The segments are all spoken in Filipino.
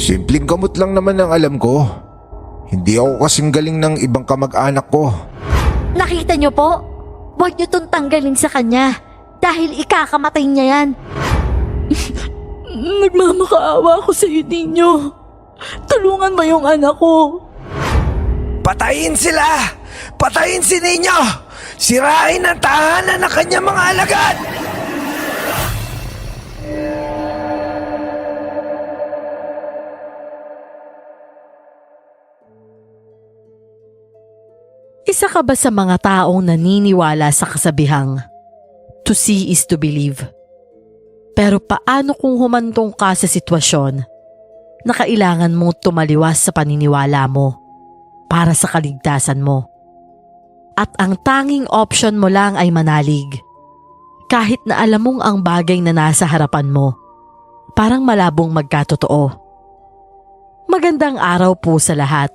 Simpleng gamot lang naman ang alam ko. Hindi ako kasing galing ng ibang kamag-anak ko. Nakita niyo po? Huwag niyo tong tanggalin sa kanya dahil ikakamatay niya yan. Nagmamakaawa ako sa iyo, Ninyo. Tulungan mo yung anak ko. Patayin sila! Patayin si Ninyo! Sirain ang tahanan ng kanyang mga alagad! Isa ka ba sa mga taong naniniwala sa kasabihang, to see is to believe? Pero paano kung humantong ka sa sitwasyon na kailangan mong tumaliwas sa paniniwala mo para sa kaligtasan mo? At ang tanging option mo lang ay manalig. Kahit na alam mong ang bagay na nasa harapan mo, parang malabong magkatotoo. Magandang araw po sa lahat.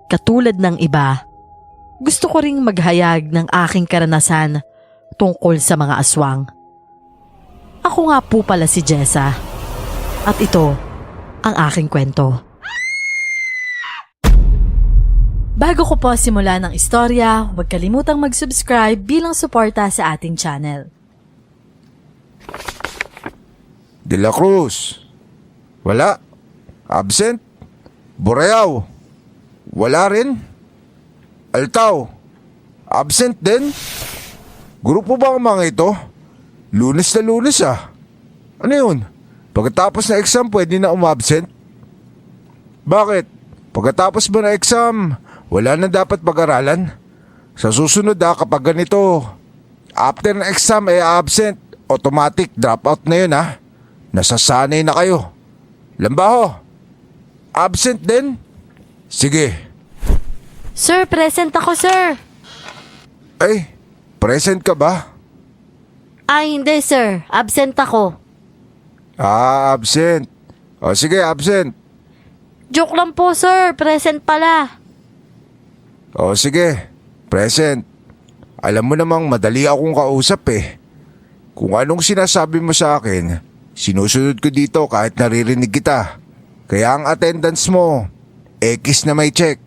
Katulad ng iba, gusto ko ring maghayag ng aking karanasan tungkol sa mga aswang. Ako nga po pala si Jessa. At ito ang aking kwento. Bago ko po simulan ng istorya, huwag kalimutang mag-subscribe bilang suporta sa ating channel. De La Cruz. Wala. Absent. Boreao. Wala rin. Altaw. Absent din. Grupo ba ang mga ito? Lunes na Lunes ah. Ano yun? Pagkatapos na exam pwede na umabsent? Bakit? Pagkatapos ba na exam, wala na dapat pag-aralan? Sa susunod kapag ganito, after na exam absent, automatic dropout na yun ha. Nasasanay na kayo. Lambaho, absent din? Sige. Sir, present ako, sir. Ay, present ka ba? Ay, hindi, sir. Absent ako. Absent. O sige, absent. Joke lang po, sir. Present pala. O sige, present. Alam mo namang madali akong kausap eh. Kung anong sinasabi mo sa akin, sinusunod ko dito kahit naririnig kita. Kaya ang attendance mo, X na may check.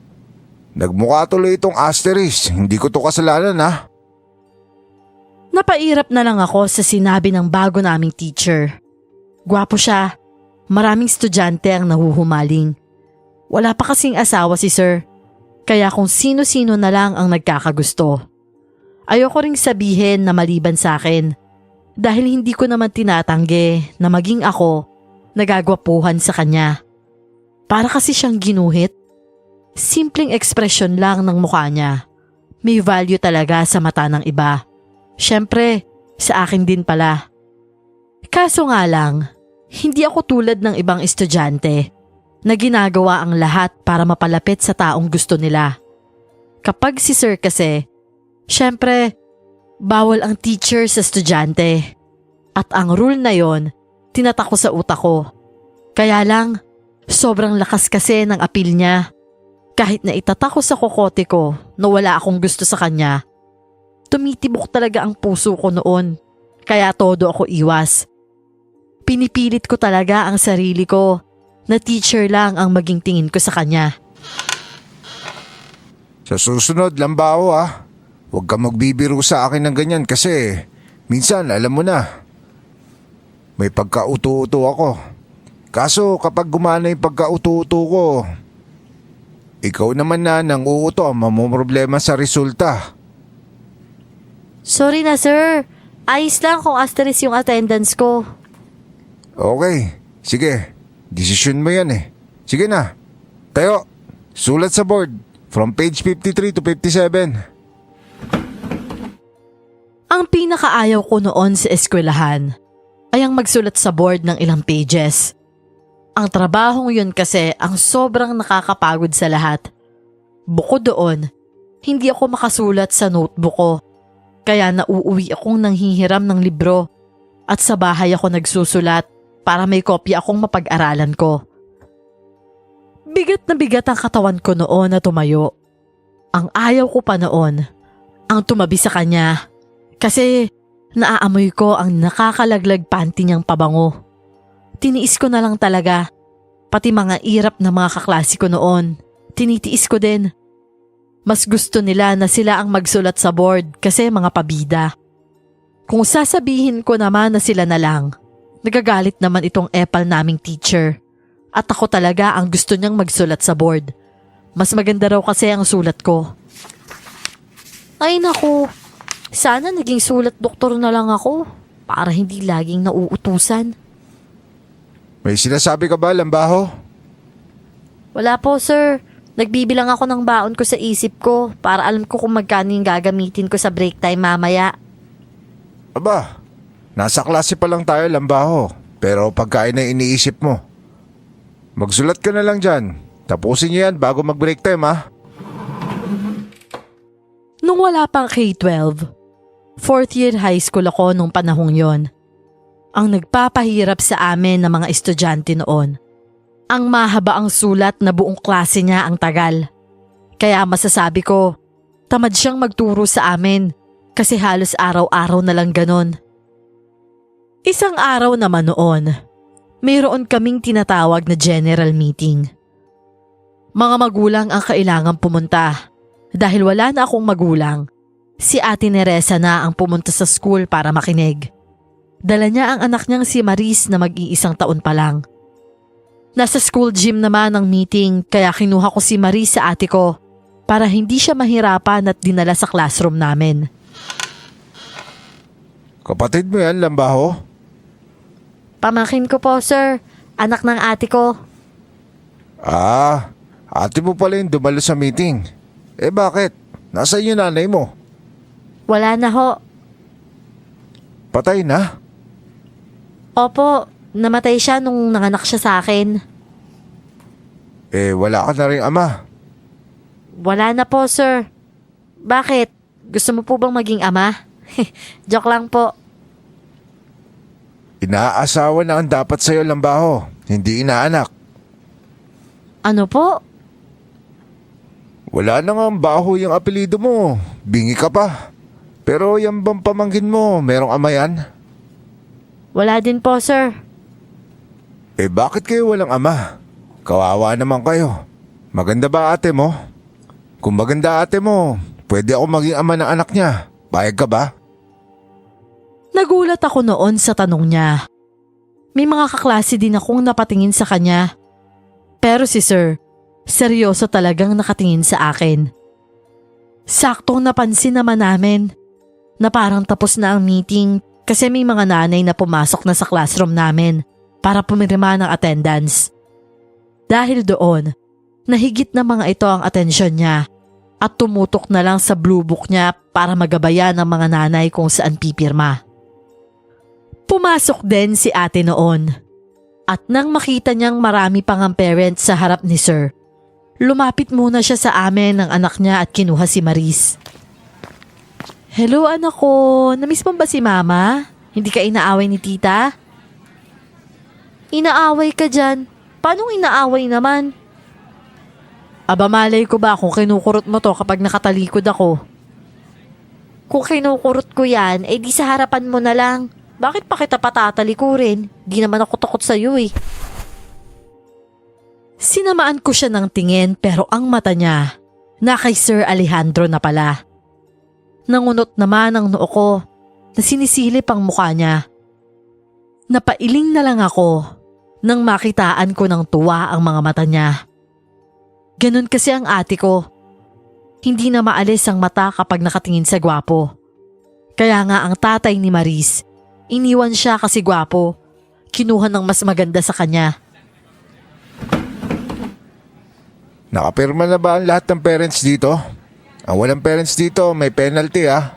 Nagmukha tuloy itong asterisk, hindi ko to kasalanan ha. Napairap na lang ako sa sinabi ng bago naming teacher. Gwapo siya, maraming estudyante ang nahuhumaling. Wala pa kasing asawa si sir, kaya kung sino-sino na lang ang nagkakagusto. Ayoko ring sabihin na maliban sa akin, dahil hindi ko naman tinatanggi na maging ako nagagwapuhan sa kanya. Para kasi siyang ginuhit. Simpleng ekspresyon lang ng mukha niya. May value talaga sa mata ng iba. Siyempre, sa akin din pala. Kaso nga lang, hindi ako tulad ng ibang estudyante na ginagawa ang lahat para mapalapit sa taong gusto nila. Kapag si sir kasi, siyempre, bawal ang teacher sa estudyante. At ang rule na yon, tinatak ko sa utak ko. Kaya lang, sobrang lakas kasi ng appeal niya. Kahit na itatak ko sa kokote ko na wala akong gusto sa kanya, tumitibok talaga ang puso ko noon. Kaya todo ako iwas. Pinipilit ko talaga ang sarili ko na teacher lang ang maging tingin ko sa kanya. Sa susunod, Lambaho ha. Huwag kang magbibiro sa akin ng ganyan kasi minsan alam mo na. May pagkauto-uto ako. Kaso kapag gumana yung pagkauto-uto ko, ikaw naman na nang uuto ang mamumroblema sa resulta. Sorry na, sir. Ayos lang kung asterisk yung attendance ko. Okay, sige. Desisyon mo yan eh. Sige na. Tayo, sulat sa board. From page 53 to 57. Ang pinakaayaw ko noon sa eskwelahan ay ang magsulat sa board ng ilang pages. Ang trabahong yun kasi ang sobrang nakakapagod sa lahat. Bukod doon, hindi ako makasulat sa notebook ko. Kaya nauuwi akong nanghihiram ng libro at sa bahay ako nagsusulat para may kopya akong mapag-aralan ko. Bigat na bigat ang katawan ko noon na tumayo. Ang ayaw ko pa noon, ang tumabi sa kanya. Kasi naaamoy ko ang nakakalaglag panty niyang pabango. Tiniis ko na lang talaga Pati mga irap na mga kaklase ko noon, tinitiis ko din. Mas gusto nila na sila ang magsulat sa board kasi mga pabida. Kung sasabihin ko naman na sila na lang, nagagalit naman itong epal naming teacher. At ako talaga ang gusto niyang magsulat sa board. Mas maganda raw kasi ang sulat ko. Ay naku, sana naging sulat doktor na lang ako para hindi laging nauutusan. May sinasabi ka ba, Lambaho? Wala po, sir. Nagbibilang ako ng baon ko sa isip ko para alam ko kung magkano yung gagamitin ko sa break time mamaya. Aba, nasa klase pa lang tayo, Lambaho. Pero pagkain na iniisip mo. Magsulat ka na lang dyan. Tapusin niyo yan bago mag-break time, ha? Nung wala pang K-12, 4th year high school ako nung panahong yon. Ang nagpapahirap sa amin ng mga estudyante noon. Ang mahaba ang sulat na buong klase niya ang tagal. Kaya masasabi ko, tamad siyang magturo sa amin kasi halos araw-araw na lang ganon. Isang araw naman noon, mayroon kaming tinatawag na general meeting. Mga magulang ang kailangang pumunta. Dahil wala na akong magulang, si Ate Neresa na ang pumunta sa school para makinig. Dala niya ang anak niyang si Maris na mag-iisang taon pa lang. Nasa school gym naman ang meeting kaya kinuha ko si Maris sa ate ko para hindi siya mahirapan at dinala sa classroom namin. Kapatid mo yan, Lambaho? Pamangkin ko po, sir. Anak ng ate ko. Ah, ate mo pala yung dumalo sa meeting. Eh bakit? Nasaan yung nanay mo? Wala na ho. Patay na? Opo, namatay siya nung nanganak siya sa akin. Eh wala ka na rin ama. Wala na po, sir. Bakit? Gusto mo po bang maging ama? Joke lang po. Inaasawa na ang dapat sa'yo, Lambaho. Hindi inaanak. Ano po? Wala na nga ang Baho yung apelido mo. Bingi ka pa. Pero yung bang pamangkin mo, merong ama yan? Wala din po, sir. Eh bakit kayo walang ama? Kawawa naman kayo. Maganda ba ate mo? Kung maganda ate mo, pwede ako maging ama ng anak niya. Payag ka ba? Nagulat ako noon sa tanong niya. May mga kaklase din akong napatingin sa kanya. Pero si Sir, seryoso talagang nakatingin sa akin. Saktong napansin naman namin na parang tapos na ang meeting kasi may mga nanay na pumasok na sa classroom namin para pumirma ng attendance. Dahil doon, nahigit na mga ito ang atensyon niya at tumutok na lang sa blue book niya para magabayan ng mga nanay kung saan pipirma. Pumasok din si ate noon at nang makita niyang marami pang ang parents sa harap ni Sir, lumapit muna siya sa amin ng anak niya at kinuha si Maris. Hello anak ko, namiss mo ba si mama? Hindi ka inaaway ni tita? Inaaway ka dyan. Paano inaaway naman? Aba malay ko ba kung kinukurot mo to kapag nakatalikod ako? Kung kinukurot ko yan, eh di sa harapan mo na lang. Bakit pa kita patatalikurin? Di naman ako takot sa'yo eh. Sinamaan ko siya ng tingin pero ang mata niya na kay Sir Alejandro na pala. Nangunot naman ang noo ko na sinisilip ang mukha niya. Napailing na lang ako nang makitaan ko ng tuwa ang mga mata niya. Ganun kasi ang ate ko. Hindi na maalis ang mata kapag nakatingin sa gwapo. Kaya nga ang tatay ni Maris, iniwan siya kasi gwapo. Kinuha ng mas maganda sa kanya. Nakapirma na ba ang lahat ng parents dito? Ang walang parents dito, may penalty ah.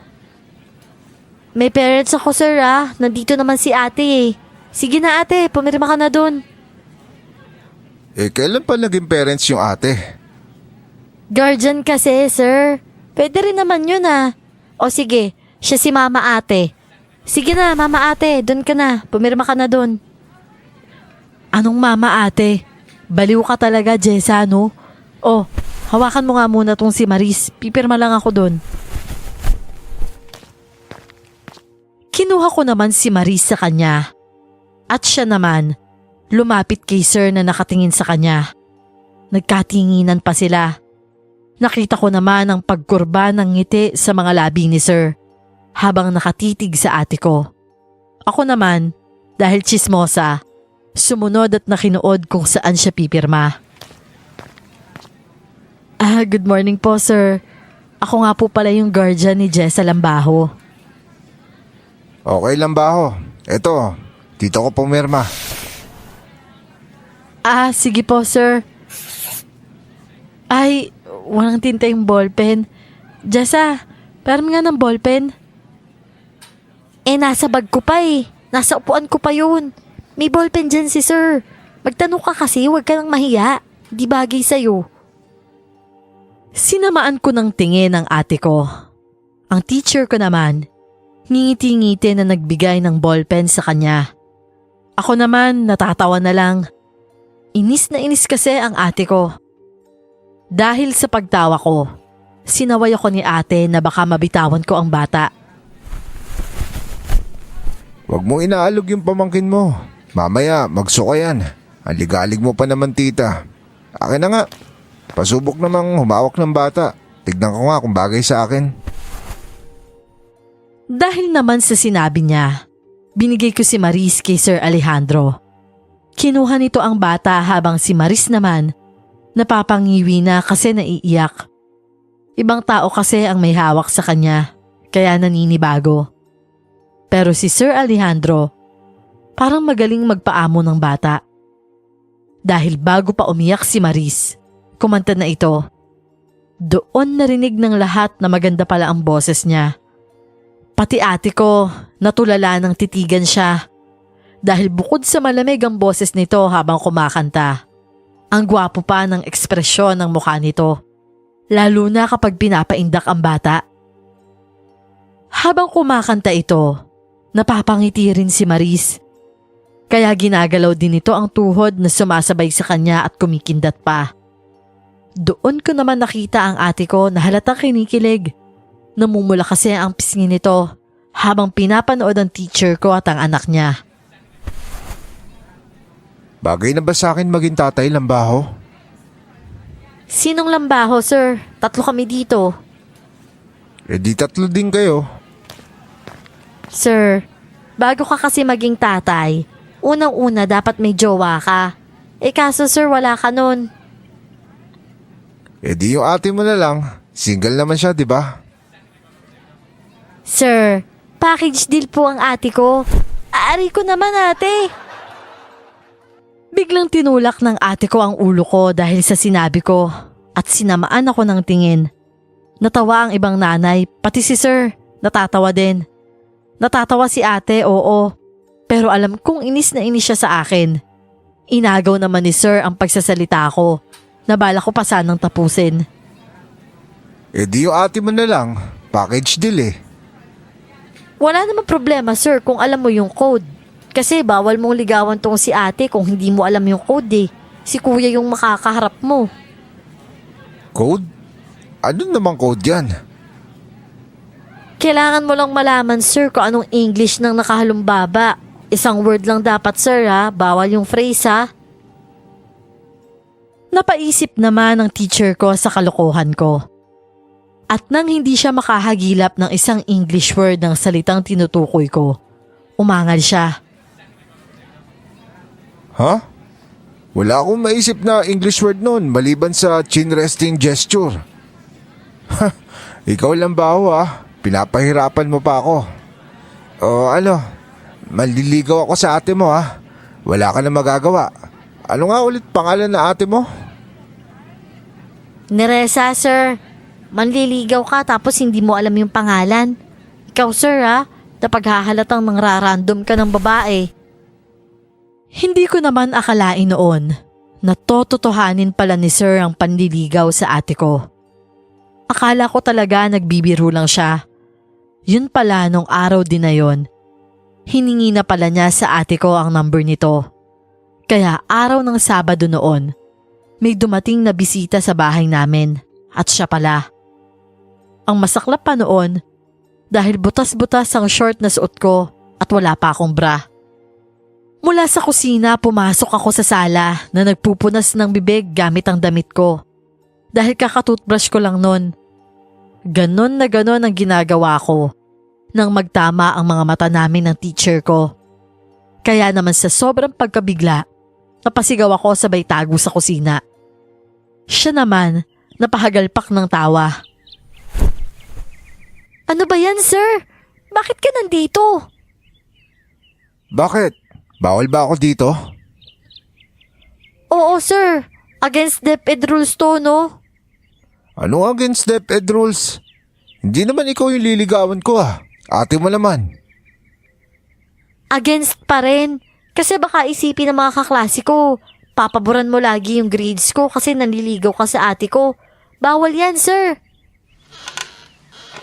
May parents ako, sir ah. Nandito naman si ate eh. Sige na ate, pumirma ka na dun. Eh kailan pa naging parents yung ate? Guardian kasi, sir. Pwede rin naman yun ah. O sige, siya si mama ate. Sige na, mama ate, dun ka na. Pumirma ka na dun. Anong mama ate? Baliw ka talaga, Jessa, no? Oh, hawakan mo nga muna tong si Maris. Pipirma lang ako dun. Kinuha ko naman si Maris sa kanya. At siya naman Lumapit kay Sir na nakatingin sa kanya. Nagkatinginan pa sila. Nakita ko naman ang pagkurba ng ngiti sa mga labi ni Sir habang nakatitig sa ate ko. Ako naman, dahil tsismosa, sumunod at nakinuod kung saan siya pipirma. Good morning po, Sir. Ako nga po pala yung guardian ni Jessa Lambaho. Okay, Lambaho. Eto, dito ko pumirma. Sige po, Sir. Ay, walang tinta yung ballpen. Jessa, parang nga ng ballpen. Nasa bag ko pa eh. Nasa upuan ko pa yun. May ballpen dyan si sir. Magtanong ka kasi, huwag ka nang mahiya. Di bagay sa'yo. Sinamaan ko ng tingin ang ate ko. Ang teacher ko naman, ngingiti-ngiti na nagbigay ng ballpen sa kanya. Ako naman, natatawa na lang. Inis na inis kasi ang ate ko. Dahil sa pagtawa ko, sinaway ako ni ate na baka mabitawan ko ang bata. Huwag mong inaalog yung pamangkin mo. Mamaya, magsuka yan. Aligalig mo pa naman, tita. Akin na nga. Pasubok namang humawak ng bata. Tignan ko nga kung bagay sa akin. Dahil naman sa sinabi niya, binigay ko si Maris kay Sir Alejandro. Kinuha nito ang bata habang si Maris naman, napapangiwi na kasi naiiyak. Ibang tao kasi ang may hawak sa kanya, kaya naninibago. Pero si Sir Alejandro, parang magaling magpaamo ng bata. Dahil bago pa umiyak si Maris, kumanta na ito. Doon narinig ng lahat na maganda pala ang boses niya. Pati ate ko, natulala ng titigan siya. Dahil bukod sa malamig ang boses nito habang kumakanta, ang gwapo pa ng ekspresyon ng mukha nito. Lalo na kapag pinapaindak ang bata. Habang kumakanta ito, napapangiti rin si Maris. Kaya ginagalaw din nito ang tuhod na sumasabay sa kanya at kumikindat pa. Doon ko naman nakita ang ate ko na halatang kinikilig. Namumula kasi ang pisngi nito habang pinapanood ang teacher ko at ang anak niya. Bagay na ba sa akin maging tatay, Lambaho? Sinong Lambaho, sir? 3 kami dito. Di 3 din kayo. Sir, bago ka kasi maging tatay, unang-una dapat may jowa ka. Kaso sir, wala ka nun. Di yung ate mo na lang. Single naman siya, di ba? Sir, package deal po ang ate ko. Aari ko naman, ate. Biglang tinulak ng ate ko ang ulo ko dahil sa sinabi ko at sinamaan ako ng tingin. Natawa ang ibang nanay, pati si Sir, natatawa din. Natatawa si ate, oo, pero alam kong inis na inis siya sa akin. Inagaw naman ni Sir ang pagsasalita ko, nabala ko pa sanang tapusin. Di yung ate mo na lang. Package deal eh. Wala namang problema, sir, kung alam mo yung code. Kasi bawal mong ligawan tong si ate kung hindi mo alam yung code eh. Si kuya yung makakaharap mo. Code? Ano namang code yan? Kailangan mo lang malaman, sir, kung anong English ng nakahalumbaba. Isang word lang dapat, sir, ha? Bawal yung phrase, ha? Napaisip naman ng teacher ko sa kalokohan ko. At nang hindi siya makahagilap ng isang English word ng salitang tinutukoy ko, umangal siya. Ha? Wala akong maisip na English word nun maliban sa chin resting gesture. Ikaw lang ba ako Pinapahirapan mo pa ako. O maliligaw ako sa ate mo Wala ka na magagawa. Ano nga ulit pangalan na ate mo? Neresa, sir. Manliligaw ka tapos hindi mo alam yung pangalan. Ikaw, sir, napaghahalatang random ka ng babae. Hindi ko naman akalain noon na tototohanin pala ni Sir ang panliligaw sa ate ko. Akala ko talaga nagbibiro lang siya. Yun pala nung araw din na yon, hiningi na pala niya sa ate ko ang number nito. Kaya araw ng Sabado noon, may dumating na bisita sa bahay namin at siya pala. Ang masaklap pa noon dahil butas-butas ang short na suot ko at wala pa akong bra. Mula sa kusina, pumasok ako sa sala na nagpupunas ng bibig gamit ang damit ko. Dahil kakatoothbrush ko lang nun. Ganon na ganon ang ginagawa ko nang magtama ang mga mata namin ng teacher ko. Kaya naman sa sobrang pagkabigla, napasigaw ako sabay tago sa kusina. Siya naman, napahagalpak ng tawa. Ano ba yan, sir? Bakit ka nandito? Bakit? Bawal ba ako dito? Oo, sir. Against DepEd rules to, no? Ano against DepEd rules? Hindi naman ikaw yung liligawan ko ah. Ate mo naman. Against pa rin. Kasi baka isipin ng mga kaklase ko, papaboran mo lagi yung grades ko kasi nanliligaw ka sa ate ko. Bawal yan, sir.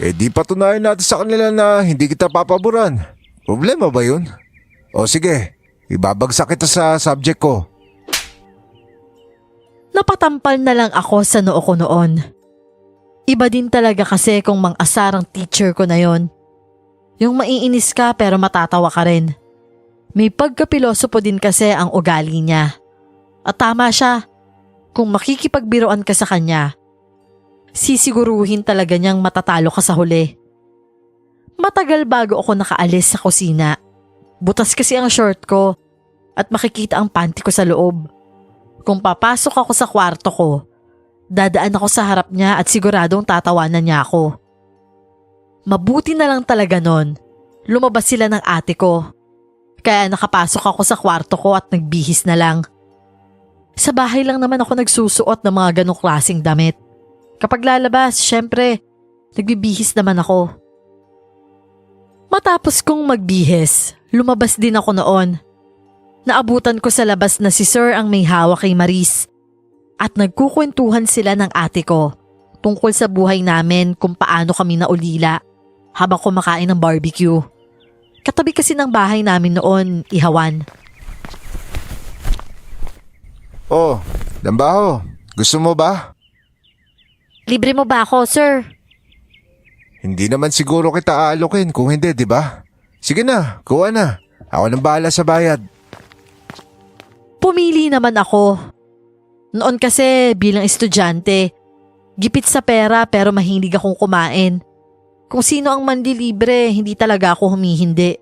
Eh di patunayan natin sa kanila na hindi kita papaboran. Problema ba yun? O sige, ibabagsak kita sa subject ko. Napatampal na lang ako sa noo ko noon. Iba din talaga kasi kung mang-asarang teacher ko na yon. Yung maiinis ka pero matatawa ka rin. May pagkapilosopo din kasi ang ugali niya. At tama siya, kung makikipagbiroan ka sa kanya, sisiguruhin talaga niyang matatalo ka sa huli. Matagal bago ako nakaalis sa kusina. Butas kasi ang short ko at makikita ang panty ko sa loob. Kung papasok ako sa kwarto ko, dadaan ako sa harap niya at siguradong tatawanan niya ako. Mabuti na lang talaga nun, lumabas sila ng ate ko. Kaya nakapasok ako sa kwarto ko at nagbihis na lang. Sa bahay lang naman ako nagsusuot ng mga ganong klaseng damit. Kapag lalabas, syempre, nagbibihis naman ako. Matapos kong magbihis, lumabas din ako noon. Naabutan ko sa labas na si Sir ang may hawak kay Maris at nagkukwentuhan sila ng ate ko tungkol sa buhay namin kung paano kami naulila habang kumakain ng barbecue. Katabi kasi ng bahay namin noon, Ihawan. Oh, Dambaho, gusto mo ba? Libre mo ba ako, sir? Hindi naman siguro kita aalokin kung hindi, di ba? Sige na, kuha na. Ako nang bahala sa bayad. Pumili naman ako. Noon kasi bilang estudyante, gipit sa pera pero mahilig akong kumain. Kung sino ang manlilibre, hindi talaga ako humihindi.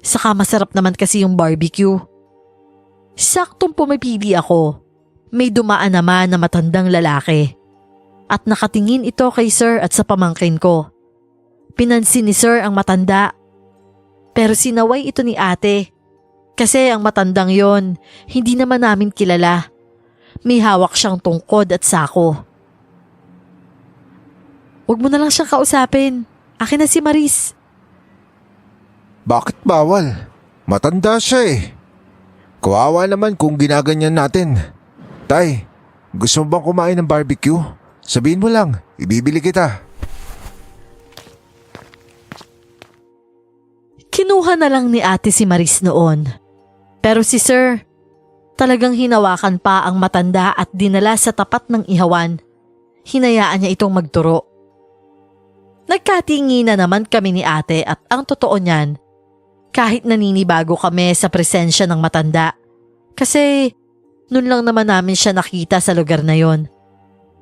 Saka masarap naman kasi yung barbecue. Saktong pumipili ako. May dumaan naman na matandang lalaki. At nakatingin ito kay Sir at sa pamangkin ko. Pinansin ni Sir ang matanda. Pero sinaway ito ni ate. Kasi ang matandang yon, hindi naman namin kilala. May hawak siyang tungkod at sako. Huwag mo na lang siyang kausapin. Akin na si Maris. Bakit bawal? Matanda siya eh. Kawawa naman kung ginaganyan natin. Tay, gusto mo bang kumain ng barbecue? Sabihin mo lang, ibibili kita. Kinuha na lang ni ate si Maris noon. Pero si Sir, talagang hinawakan pa ang matanda at dinala sa tapat ng Ihawan. Hinayaan niya itong magturo. Nagkatingi na naman kami ni ate at ang totoo niyan, kahit naninibago kami sa presensya ng matanda. Kasi noon lang naman namin siya nakita sa lugar na yon.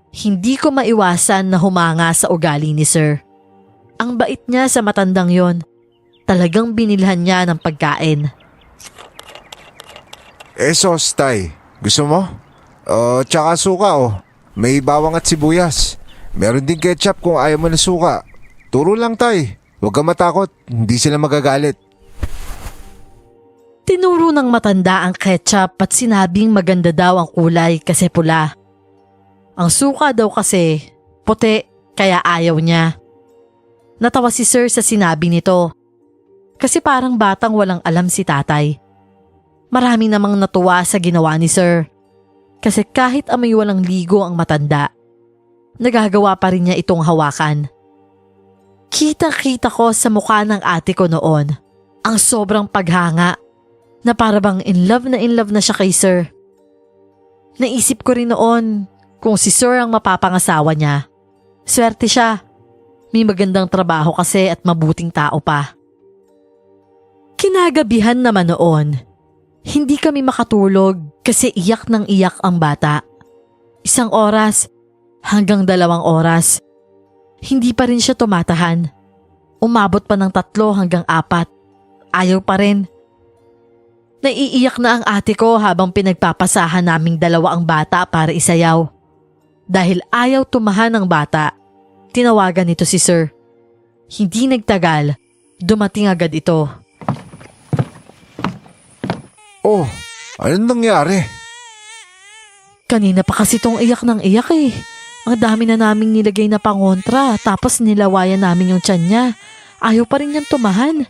Hindi ko maiwasan na humanga sa ugali ni Sir. Ang bait niya sa matandang yon. Talagang binilhan niya ng pagkain. Sos, tay. Gusto mo? Tsaka suka oh. May bawang at sibuyas. Meron din ketchup kung ayaw mo na suka. Turo lang tay. Huwag kang matakot. Hindi sila magagalit. Tinuro ng matanda ang ketchup at sinabing maganda daw ang kulay kasi pula. Ang suka daw kasi puti kaya ayaw niya. Natawa si Sir sa sinabi nito. Kasi parang batang walang alam si tatay. Marami namang natuwa sa ginawa ni Sir. Kasi kahit amoy walang ligo ang matanda, nagagawa pa rin niya itong hawakan. Kita-kita ko sa mukha ng ate ko noon ang sobrang paghanga na parabang in love na siya kay Sir. Naisip ko rin noon kung si Sir ang mapapangasawa niya. Swerte siya. May magandang trabaho kasi at mabuting tao pa. Kinagabihan naman noon, Hindi kami makatulog kasi iyak ng iyak ang bata. 1 oras hanggang 2 oras. Hindi pa rin siya tumatahan. Umabot pa ng 3 hanggang 4. Ayaw pa rin. Naiiyak na ang ate ko habang pinagpapasahan naming 2 ang bata para isayaw. Dahil ayaw tumahan ng bata, tinawagan nito si Sir. Hindi nagtagal, dumating agad ito. Oh, anong nangyari? Kanina pa kasi tong iyak ng iyak eh. Ang dami na naming nilagay na pangontra tapos nilawayan namin yung tiyan niya. Ayaw pa rin niyang tumahan.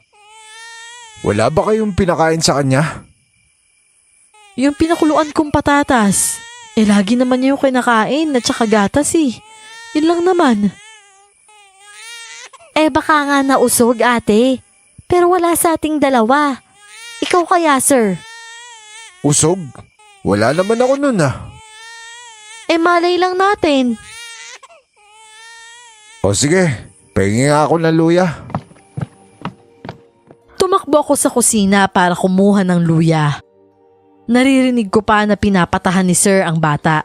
Wala ba kayong pinakain sa kanya? Yung pinakuluan kong patatas. Lagi naman niya yung kinakain at saka gatas eh. Yun lang naman. Baka nga nausog, ate. Pero wala sa ating 2. Ikaw kaya, sir? Usog? Wala naman ako nun ah. Malay lang natin. O sige, pahingi nga ako ng luya. Tumakbo ako sa kusina para kumuha ng luya. Naririnig ko pa na pinapatahan ni Sir ang bata.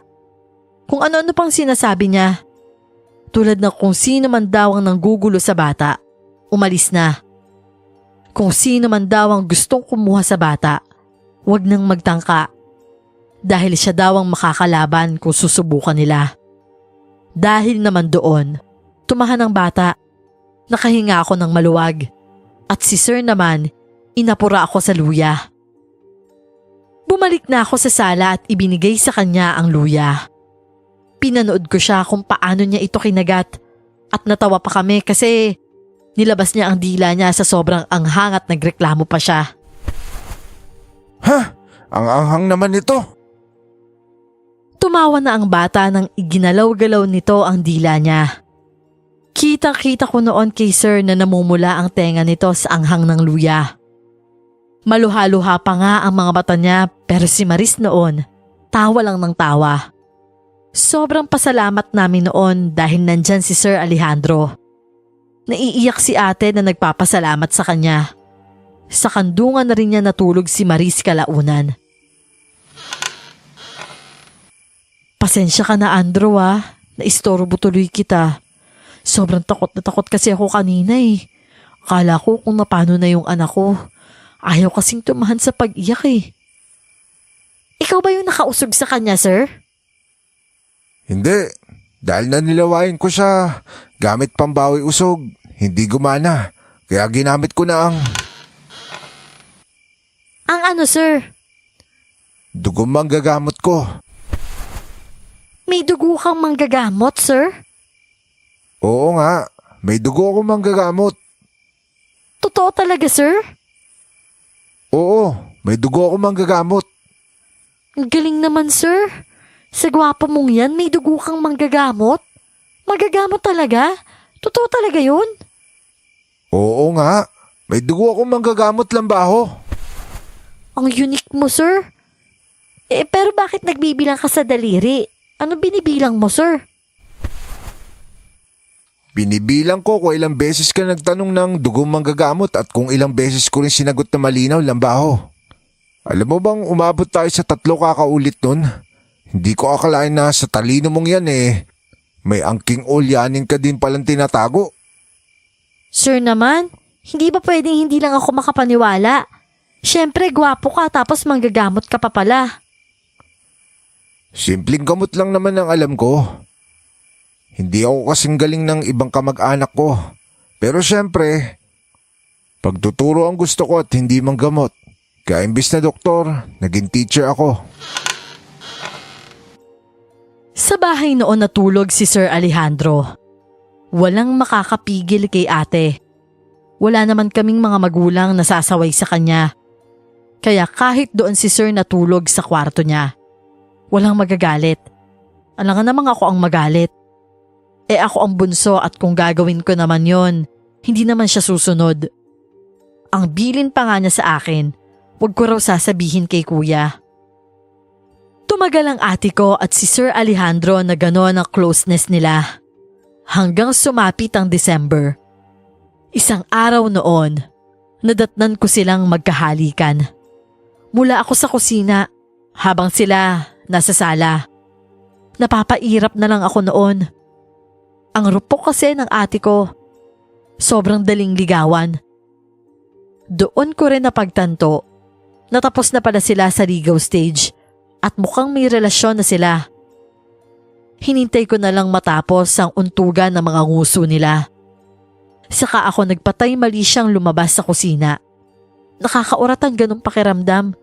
Kung ano-ano pang sinasabi niya. Tulad ng kung sino man daw ang nanggugulo sa bata, umalis na. Kung sino man daw ang gustong kumuha sa bata, huwag nang magtangka. Dahil siya daw ang makakalaban kung susubukan nila. Dahil naman doon, tumahan ang bata. Nakahinga ako ng maluwag. At si Sir naman, inapura ako sa luya. Bumalik na ako sa sala at ibinigay sa kanya ang luya. Pinanood ko siya kung paano niya ito kinagat at natawa pa kami kasi nilabas niya ang dila niya sa sobrang anghang at nagreklamo pa siya. Ha? Ang anghang naman ito. Tumawa na ang bata nang iginalaw-galaw nito ang dila niya. Kitang-kita ko noon kay Sir na namumula ang tenga nito sa anghang ng luya. Maluha-luha pa nga ang mga mata niya pero si Maris noon, tawa lang ng tawa. Sobrang pasalamat namin noon dahil nandyan si Sir Alejandro. Naiiyak si ate na nagpapasalamat sa kanya. Sa kandungan na rin niya natulog si Maris kalaunan. Pasensya ka na Andrew naistorbo tuloy kita. Sobrang takot na takot kasi ako kanina eh. Akala ko kung napano na yung anak ko. Ayaw kasing tumahan sa pag-iyak eh. Ikaw ba yung nakausog sa kanya, sir? Hindi. Dahil nanilawain ko siya gamit pambawi usog. Hindi gumana. Kaya ginamit ko na ang Ang sir? dugong manggagamot ko. May dugo kang manggagamot, sir? Oo nga. May dugo akong manggagamot. Totoo talaga, sir? Oo. May dugo akong manggagamot. Ang galing naman, sir. Sa gwapo mong yan, may dugo kang manggagamot? Manggagamot talaga? Totoo talaga yun? Oo nga. May dugo akong manggagamot lambaho. Ang unique mo, sir. Pero bakit nagbibilang ka sa daliri? Ano binibilang mo, sir? Binibilang ko kung ilang beses ka nagtanong ng dugong manggagamot at kung ilang beses ko rin sinagot na malinaw lambaho. Alam mo bang umabot tayo sa 3 kakaulit nun? Hindi ko akalain na sa talino mong yan may angking ulyanin ka din palang tinatago. Sir naman, hindi ba pwedeng hindi lang ako makapaniwala? Siyempre, gwapo ka tapos manggagamot ka pa pala. Simpleng gamot lang naman ang alam ko. Hindi ako kasing galing ng ibang kamag-anak ko. Pero siyempre, pagtuturo ang gusto ko at hindi manggamot. Kaya imbis na doktor, naging teacher ako. Sa bahay noon natulog si Sir Alejandro. Walang makakapigil kay ate. Wala naman kaming mga magulang na sasaway sa kanya. Kaya kahit doon si Sir natulog sa kwarto niya, walang magagalit. Alangan namang ako ang magalit. Ako ang bunso at kung gagawin ko naman yon, hindi naman siya susunod. Ang bilin pa nga niya sa akin, wag ko raw sasabihin kay kuya. Tumagal ang ate ko at si Sir Alejandro na gano'n ang closeness nila. Hanggang sumapit ang December. Isang araw noon, nadatnan ko silang magkahalikan. Mula ako sa kusina habang sila nasa sala. Napapairap na lang ako noon. Ang rupok kasi ng ate ko. Sobrang daling ligawan. Doon ko rin napagtanto. Natapos na pala sila sa ligaw stage at mukhang may relasyon na sila. Hinintay ko na lang matapos ang untugan ng mga nguso nila. Saka ako nagpatay mali siyang lumabas sa kusina. Nakakaurat ang ganong pakiramdam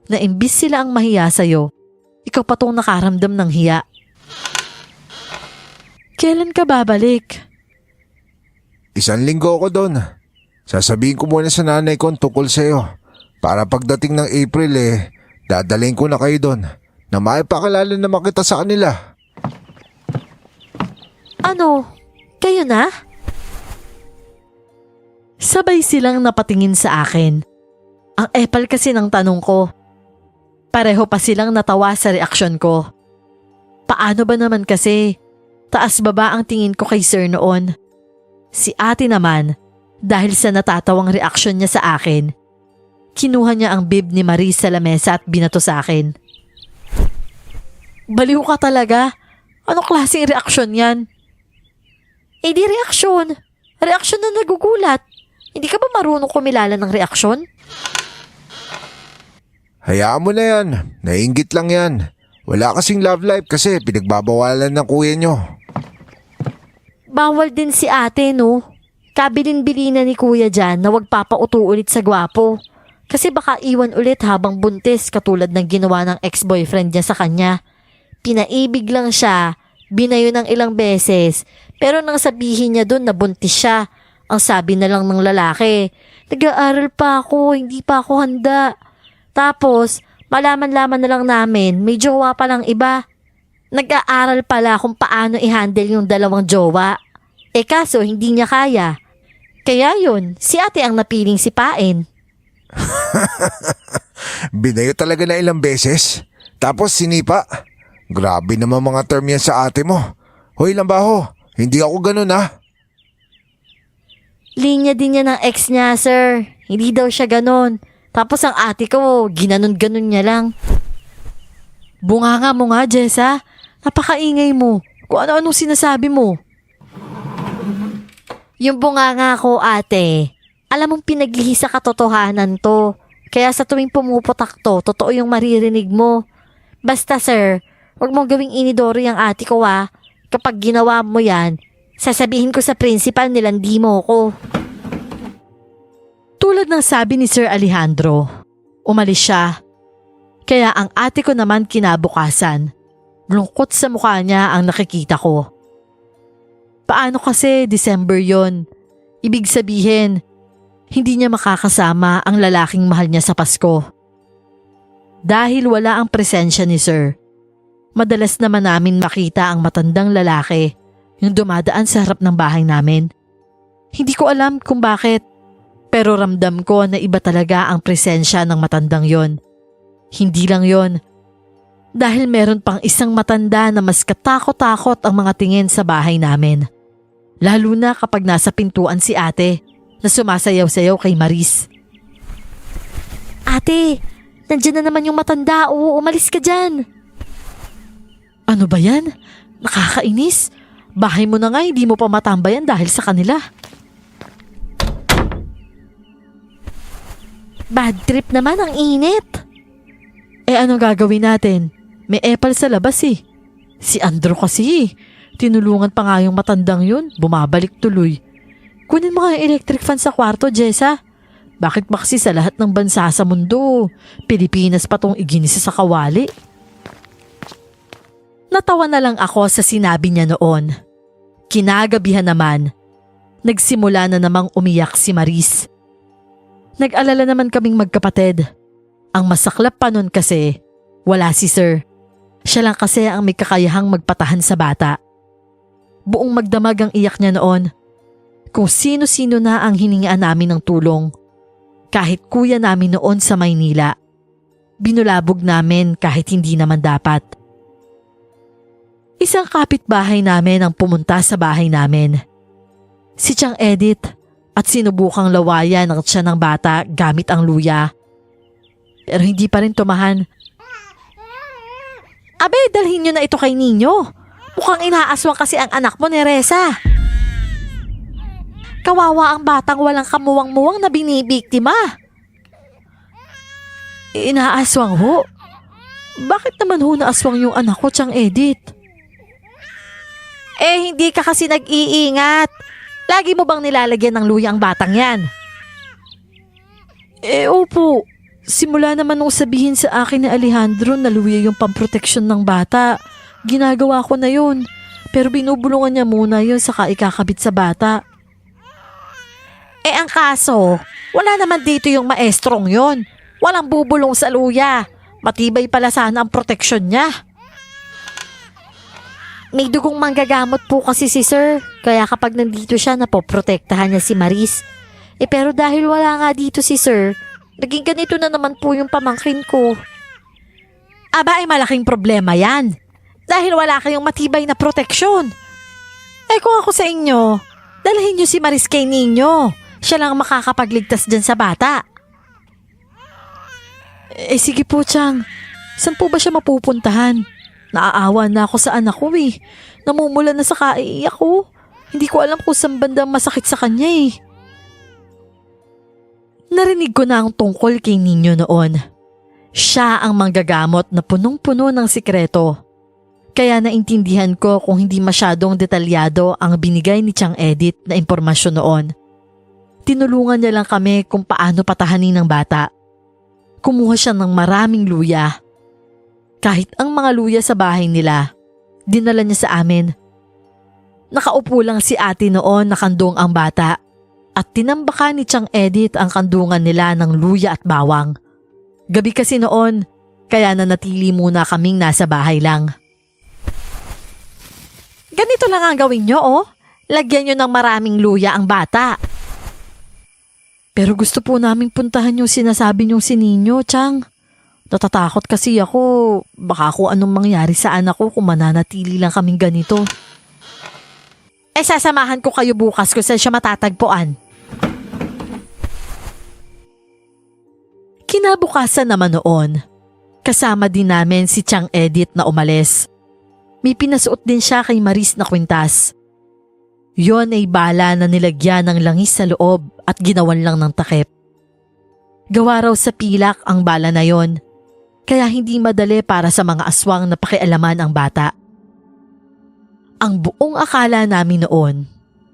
na imbis sila ang mahiya sa'yo, ikaw pa tong nakaramdam ng hiya. Kailan ka babalik? 1 linggo ako doon. Sasabihin ko muna sa nanay ko ang tungkol sa'yo. Para pagdating ng April dadalhin ko na kayo doon na maipakilala naman kita sa kanila. Ano? Kayo na? Sabay silang napatingin sa akin. Ang epal kasi ng tanong ko. Pareho pa silang natawa sa reaksyon ko. Paano ba naman kasi? Taas baba ang tingin ko kay sir noon. Si ate naman, dahil sa natatawang reaksyon niya sa akin, kinuha niya ang bib ni Marie sa lamesa at binato sa akin. Baliw ka talaga? Anong klaseng reaksyon yan? Di reaksyon. Reaksyon na nagugulat. Hindi ka ba marunong kumilala ng reaksyon? Hayaan mo na yan. Naiinggit lang yan. Wala kasing love life kasi pinagbabawalan ng kuya nyo. Bawal din si ate, no? Kabilin-bilina ni kuya dyan na wag papauto ulit sa gwapo. Kasi baka iwan ulit habang buntis katulad ng ginawa ng ex-boyfriend niya sa kanya. Pinaibig lang siya, binayo ng ilang beses, pero nang sabihin niya doon na buntis siya, ang sabi na lang ng lalaki, nag-aaral pa ako, hindi pa ako handa. Tapos, malaman-laman na lang namin, may jowa pa lang iba. Nag-aaral pala kung paano i-handle yung dalawang jowa. Kaso hindi niya kaya. Kaya yun, si ate ang napiling sipain. Binayo talaga na ilang beses. Tapos sinipa. Grabe naman mga term yan sa ate mo. Hoy Lambaho, hindi ako ganun ha. Linya din niya ng ex niya, sir. Hindi daw siya ganun. Tapos ang ate ko, ginanon-ganon niya lang. Bunganga mo nga, Jessa. Napakaingay mo. Kung ano-anong sinasabi mo. Yung bunganga ko, ate, alam mong pinaglihi sa katotohanan to. Kaya sa tuwing pumuputak to, totoo yung maririnig mo. Basta sir, wag mong gawing inidoro yung ate ko ha. Kapag ginawa mo yan, sasabihin ko sa principal nilandi mo ko. Tulad ng sabi ni Sir Alejandro, umalis siya. Kaya ang ate ko naman kinabukasan, lungkot sa mukha niya ang nakikita ko. Paano kasi December yon? Ibig sabihin, hindi niya makakasama ang lalaking mahal niya sa Pasko. Dahil wala ang presensya ni Sir, madalas naman namin makita ang matandang lalaki yung dumadaan sa harap ng bahay namin. Hindi ko alam kung bakit, pero ramdam ko na iba talaga ang presensya ng matandang yon. Hindi lang yon, dahil meron pang isang matanda na mas katakot-takot ang mga tingin sa bahay namin. Lalo na kapag nasa pintuan si ate na sumasayaw-sayaw kay Maris. Ate, nandiyan na naman yung matanda. Oo, umalis ka dyan. Ano ba yan? Nakakainis. Bahay mo na nga, hindi mo pa matambayan dahil sa kanila. Bad trip naman, ang init. Ano gagawin natin? May epal sa labas eh. Si Andrew kasi tinulungan pa nga yung matandang yun, bumabalik tuloy. Kunin mo nga yung electric fan sa kwarto, Jessa. Bakit ba kasi sa lahat ng bansa sa mundo, Pilipinas pa tong iginisa sa kawali? Natawa na lang ako sa sinabi niya noon. Kinagabihan naman, nagsimula na namang umiyak si Maris. Nag-alala naman kaming magkapatid. Ang masaklap pa nun kasi, wala si Sir. Siya lang kasi ang may kakayahang magpatahan sa bata. Buong magdamag ang iyak niya noon. Kung sino-sino na ang hiningaan namin ng tulong. Kahit kuya namin noon sa Maynila. Binulabog namin kahit hindi naman dapat. Isang kapitbahay namin ang pumunta sa bahay namin. Si Chang Edith at sinubukang lawayan ang tiyan ng bata gamit ang luya. pero hindi pa rin tumahan. Abe, dalhin nyo na ito kay Ninyo. Mukhang inaaswang kasi ang anak mo ni Reza. Kawawa ang batang walang kamuwang-muwang na binibiktima. Inaaswang ho? Bakit naman ho naaswang yung anak ko, Chang Edith? Hindi ka kasi nag-iingat. Lagi mo bang nilalagyan ng luya ang batang yan? Opo. Simula naman nung sabihin sa akin ni Alejandro na luya yung pamproteksyon ng bata, ginagawa ko na yun. Pero binubulungan niya muna yun saka ikakabit sa bata. Ang kaso, wala naman dito yung maestrong yon. Walang bubulong sa luya. Matibay pala sana ang proteksyon niya. May dugong manggagamot po kasi si Sir. Kaya kapag nandito siya, napoprotektahan niya si Maris. Pero dahil wala nga dito si Sir, naging ganito na naman po yung pamangkin ko. Aba, malaking problema yan. Dahil wala kayong matibay na proteksyon. Kung ako sa inyo, dalhin niyo si Maris kay Ninyo. Siya lang makakapagligtas dyan sa bata. Sige po, Chang. Saan po ba siya mapupuntahan? Naaawa na ako sa anak ko eh. Namumula na sa kaiiyak ko. Hindi ko alam kung saan bandang masakit sa kanya eh. Narinig ko na ang tungkol kay Ninyo noon. Siya ang manggagamot na punong-puno ng sikreto. Kaya naintindihan ko kung hindi masyadong detalyado ang binigay ni Chang Edith na impormasyon noon. Tinulungan niya lang kami kung paano patahanin ng bata. Kumuha siya ng maraming luya. Kahit ang mga luya sa bahay nila, dinala niya sa amin. Nakaupo lang si ate noon na kandong ang bata at tinambakan ni Chang Edith ang kandungan nila ng luya at bawang. Gabi kasi noon, kaya nanatili muna kaming nasa bahay lang. Ganito lang ang gawin nyo, oh. Lagyan nyo ng maraming luya ang bata. Pero gusto po naming puntahan yung sinasabi niyong si Ninyo, Chang. Natatakot kasi ako, baka kung anong mangyari sa anak ko kung mananatili lang kaming ganito. Sasamahan ko kayo bukas kung saan siya matatagpuan. Kinabukasan naman noon, kasama din namin si Chang Edith na umalis. May pinasuot din siya kay Maris na kwintas. Yon ay bala na nilagyan ng langis sa loob at ginawan lang ng takip. Gawa raw sa pilak ang bala na yon, kaya hindi madali para sa mga aswang na pakialaman ang bata. Ang buong akala namin noon,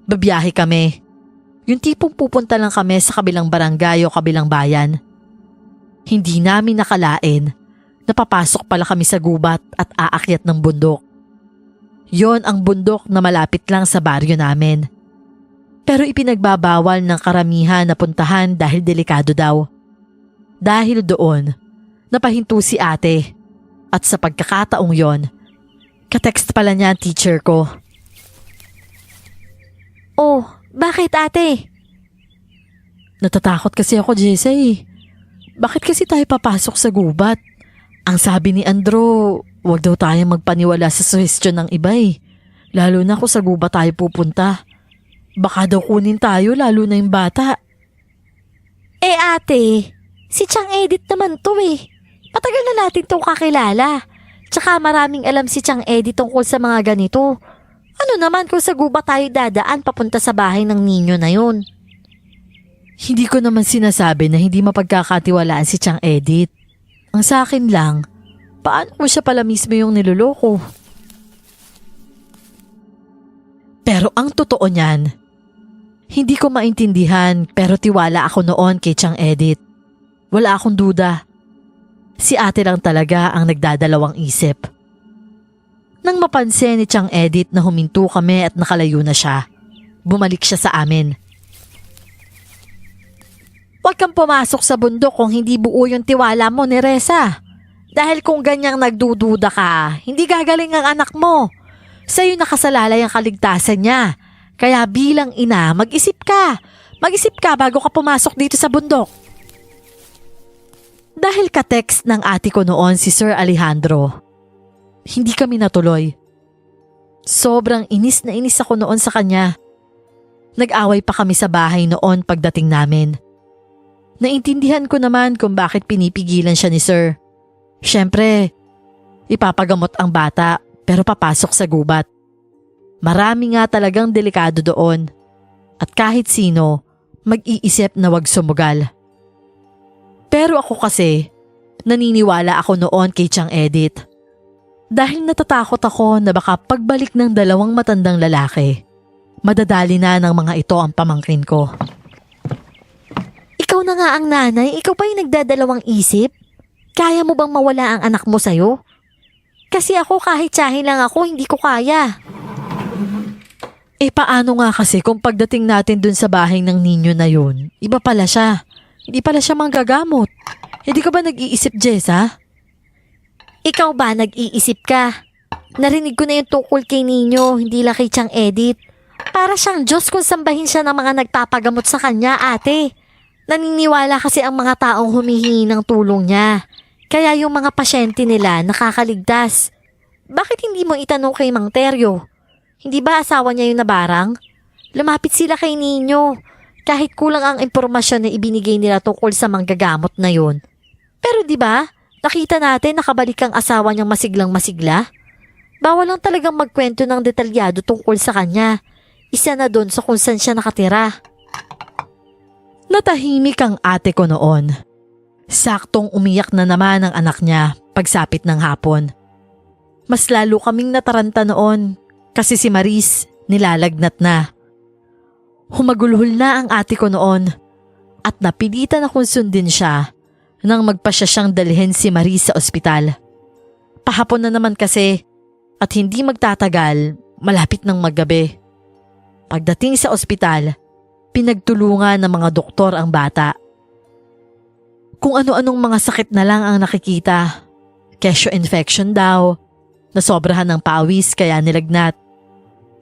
babiyahe kami. Yung tipong pupunta lang kami sa kabilang barangay o kabilang bayan. Hindi namin nakalain na papasok pala kami sa gubat at aakyat ng bundok. Yon ang bundok na malapit lang sa baryo namin. Pero ipinagbabawal ng karamihan na puntahan dahil delikado daw. Dahil doon, napahinto si ate at sa pagkakataong yon, katext pala niya ang teacher ko. Oh, bakit ate? Natatakot kasi ako, Jessie. Bakit kasi tayo papasok sa gubat? Ang sabi ni Andrew, wag daw tayong magpaniwala sa suhestyon ng iba eh. Lalo na kung sa gubat tayo pupunta. Baka daw kunin tayo lalo na yung bata. Ate, si Chang Edith naman to eh. Matagal na natin tong kakilala. Tsaka maraming alam si Chang Edith tungkol sa mga ganito. Ano naman kung sa gubat tayo dadaan papunta sa bahay ng ninyo na yun? Hindi ko naman sinasabi na hindi mapagkakatiwalaan si Chang Edith. Ang sa akin lang, paano mo siya pala mismo yung niloloko? Pero ang totoo niyan, hindi ko maintindihan pero tiwala ako noon kay Chang Edith. Wala akong duda. Si ate lang talaga ang nagdadalawang isip. Nang mapansin ni Chang Edith na huminto kami at nakalayo na siya, bumalik siya sa amin. Huwag kang pumasok sa bundok kung hindi buo yung tiwala mo ni Reza. Dahil kung ganyang nagdududa ka, hindi gagaling ang anak mo. Sa'yo nakasalalay ang kaligtasan niya. Kaya bilang ina, mag-isip ka. Mag-isip ka bago ka pumasok dito sa bundok. Dahil ka-text ng ate ko noon si Sir Alejandro, hindi kami natuloy. Sobrang inis na inis ako noon sa kanya. Nag-away pa kami sa bahay noon pagdating namin. Naintindihan ko naman kung bakit pinipigilan siya ni Sir. Siyempre, ipapagamot ang bata pero papasok sa gubat. Marami nga talagang delikado doon. At kahit sino, mag-iisip na wag sumugal. Pero ako kasi, naniniwala ako noon kay Chang Edith. Dahil natatakot ako na baka pagbalik ng dalawang matandang lalaki, madadali na ng mga ito ang pamangkin ko. Ikaw na nga ang nanay, ikaw pa yung nagdadalawang isip? Kaya mo bang mawala ang anak mo sa'yo? Kasi ako kahit tsahin lang ako, hindi ko kaya. Paano nga kasi kung pagdating natin dun sa bahay ng ninyo na yun, iba pala siya. Hindi pala siya manggagamot. Hindi ka ba nag-iisip, Jessa? Ikaw ba nag-iisip ka? Narinig ko na yung tungkol kay Ninyo, hindi lang kay Chang Edith. Para siyang Diyos kung sambahin siya ng mga nagpapagamot sa kanya, ate. Naniniwala kasi ang mga taong humihingi ng tulong niya. Kaya yung mga pasyente nila nakakaligtas. Bakit hindi mo itanong kay Mang Teryo? Hindi ba asawa niya yung nabarang? Lumapit sila kay Ninyo. Kahit kulang ang impormasyon na ibinigay nila tungkol sa manggagamot na yun. Pero di ba, nakita natin nakabalik ang asawa niyang masiglang masigla? Bawal lang talagang magkwento ng detalyado tungkol sa kanya. Isa na doon sa kung saan siya nakatira. Natahimik ang ate ko noon. Saktong umiyak na naman ang anak niya pagsapit ng hapon. Mas lalo kaming nataranta noon kasi si Maris nilalagnat na. Humagulhol na ang ate ko noon at napilitan akong sundin siya nang magpasya siyang dalhin si Maris sa ospital. Pahapon na naman kasi at hindi magtatagal, malapit ng maggabi. Pagdating sa ospital, pinagtulungan ng mga doktor ang bata. Kung ano-anong mga sakit na lang ang nakikita. Kesyo infection daw, nasobrahan ng pawis kaya nilagnat.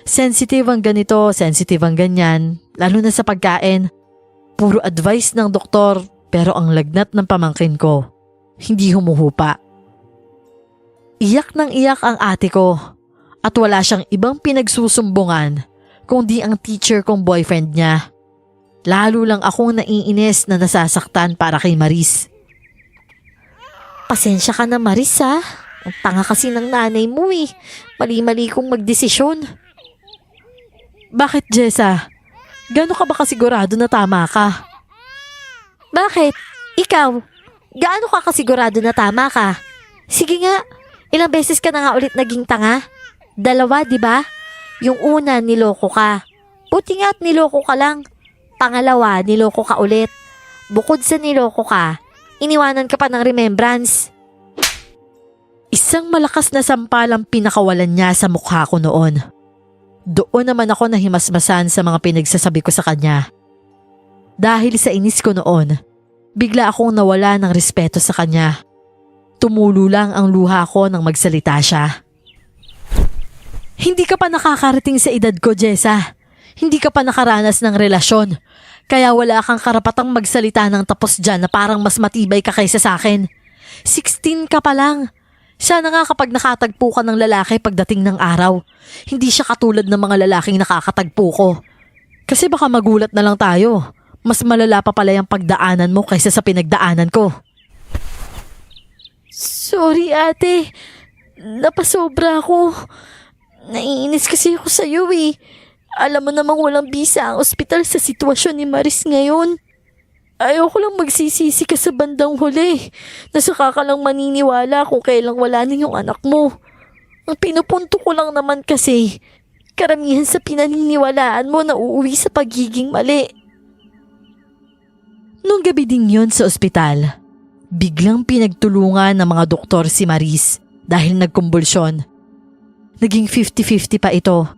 Sensitive ang ganito, sensitive ang ganyan, lalo na sa pagkain. Puro advice ng doktor pero ang lagnat ng pamangkin ko, hindi humuhupa. Iyak ng iyak ang ate ko at wala siyang ibang pinagsusumbungan kundi ang teacher kong boyfriend niya. Lalo lang akong naiinis na nasasaktan para kay Maris. Pasensya ka na Maris ha. Ang tanga kasi ng nanay mo eh. Mali-mali kong magdesisyon. Bakit, Jessa? Gano'n ka ba kasigurado na tama ka? Bakit? Ikaw? Gaano ka kasigurado na tama ka? Sige nga, ilang beses ka na nga ulit naging tanga? 2, di ba? Yung una, niloko ka. Buti nga at niloko ka lang. Pangalawa, niloko ka ulit. Bukod sa niloko ka, iniwanan ka pa ng remembrance. Isang malakas na sampalang pinakawalan niya sa mukha ko noon. Doon naman ako nahimasmasan sa mga pinagsasabi ko sa kanya. Dahil sa inis ko noon, bigla akong nawala ng respeto sa kanya. Tumulo lang ang luha ko nang magsalita siya. Hindi ka pa nakakarating sa edad ko, Jessa. Hindi ka pa nakaranas ng relasyon. Kaya wala kang karapatang magsalita ng tapos dyan na parang mas matibay ka kaysa sa akin. 16 ka pa lang. Sana nga kapag nakatagpo ka ng lalaki pagdating ng araw, hindi siya katulad ng mga lalaking nakakatagpo ko. Kasi baka magulat na lang tayo. Mas malala pa pala yung pagdaanan mo kaysa sa pinagdaanan ko. Sorry ate. Napasobra ako. Naiinis kasi ako sa'yo eh. Alam mo namang walang bisa ang ospital sa sitwasyon ni Maris ngayon. Ayoko lang magsisisi ka sa bandang huli. Nasaka ka lang maniniwala kung kailang wala na yung anak mo. Ang pinupunto ko lang naman kasi, karamihan sa pinaniniwalaan mo na uuwi sa pagiging mali. Nung gabi din yun sa ospital, biglang pinagtulungan ng mga doktor si Maris dahil nagkumbulsyon. Naging 50-50 pa ito.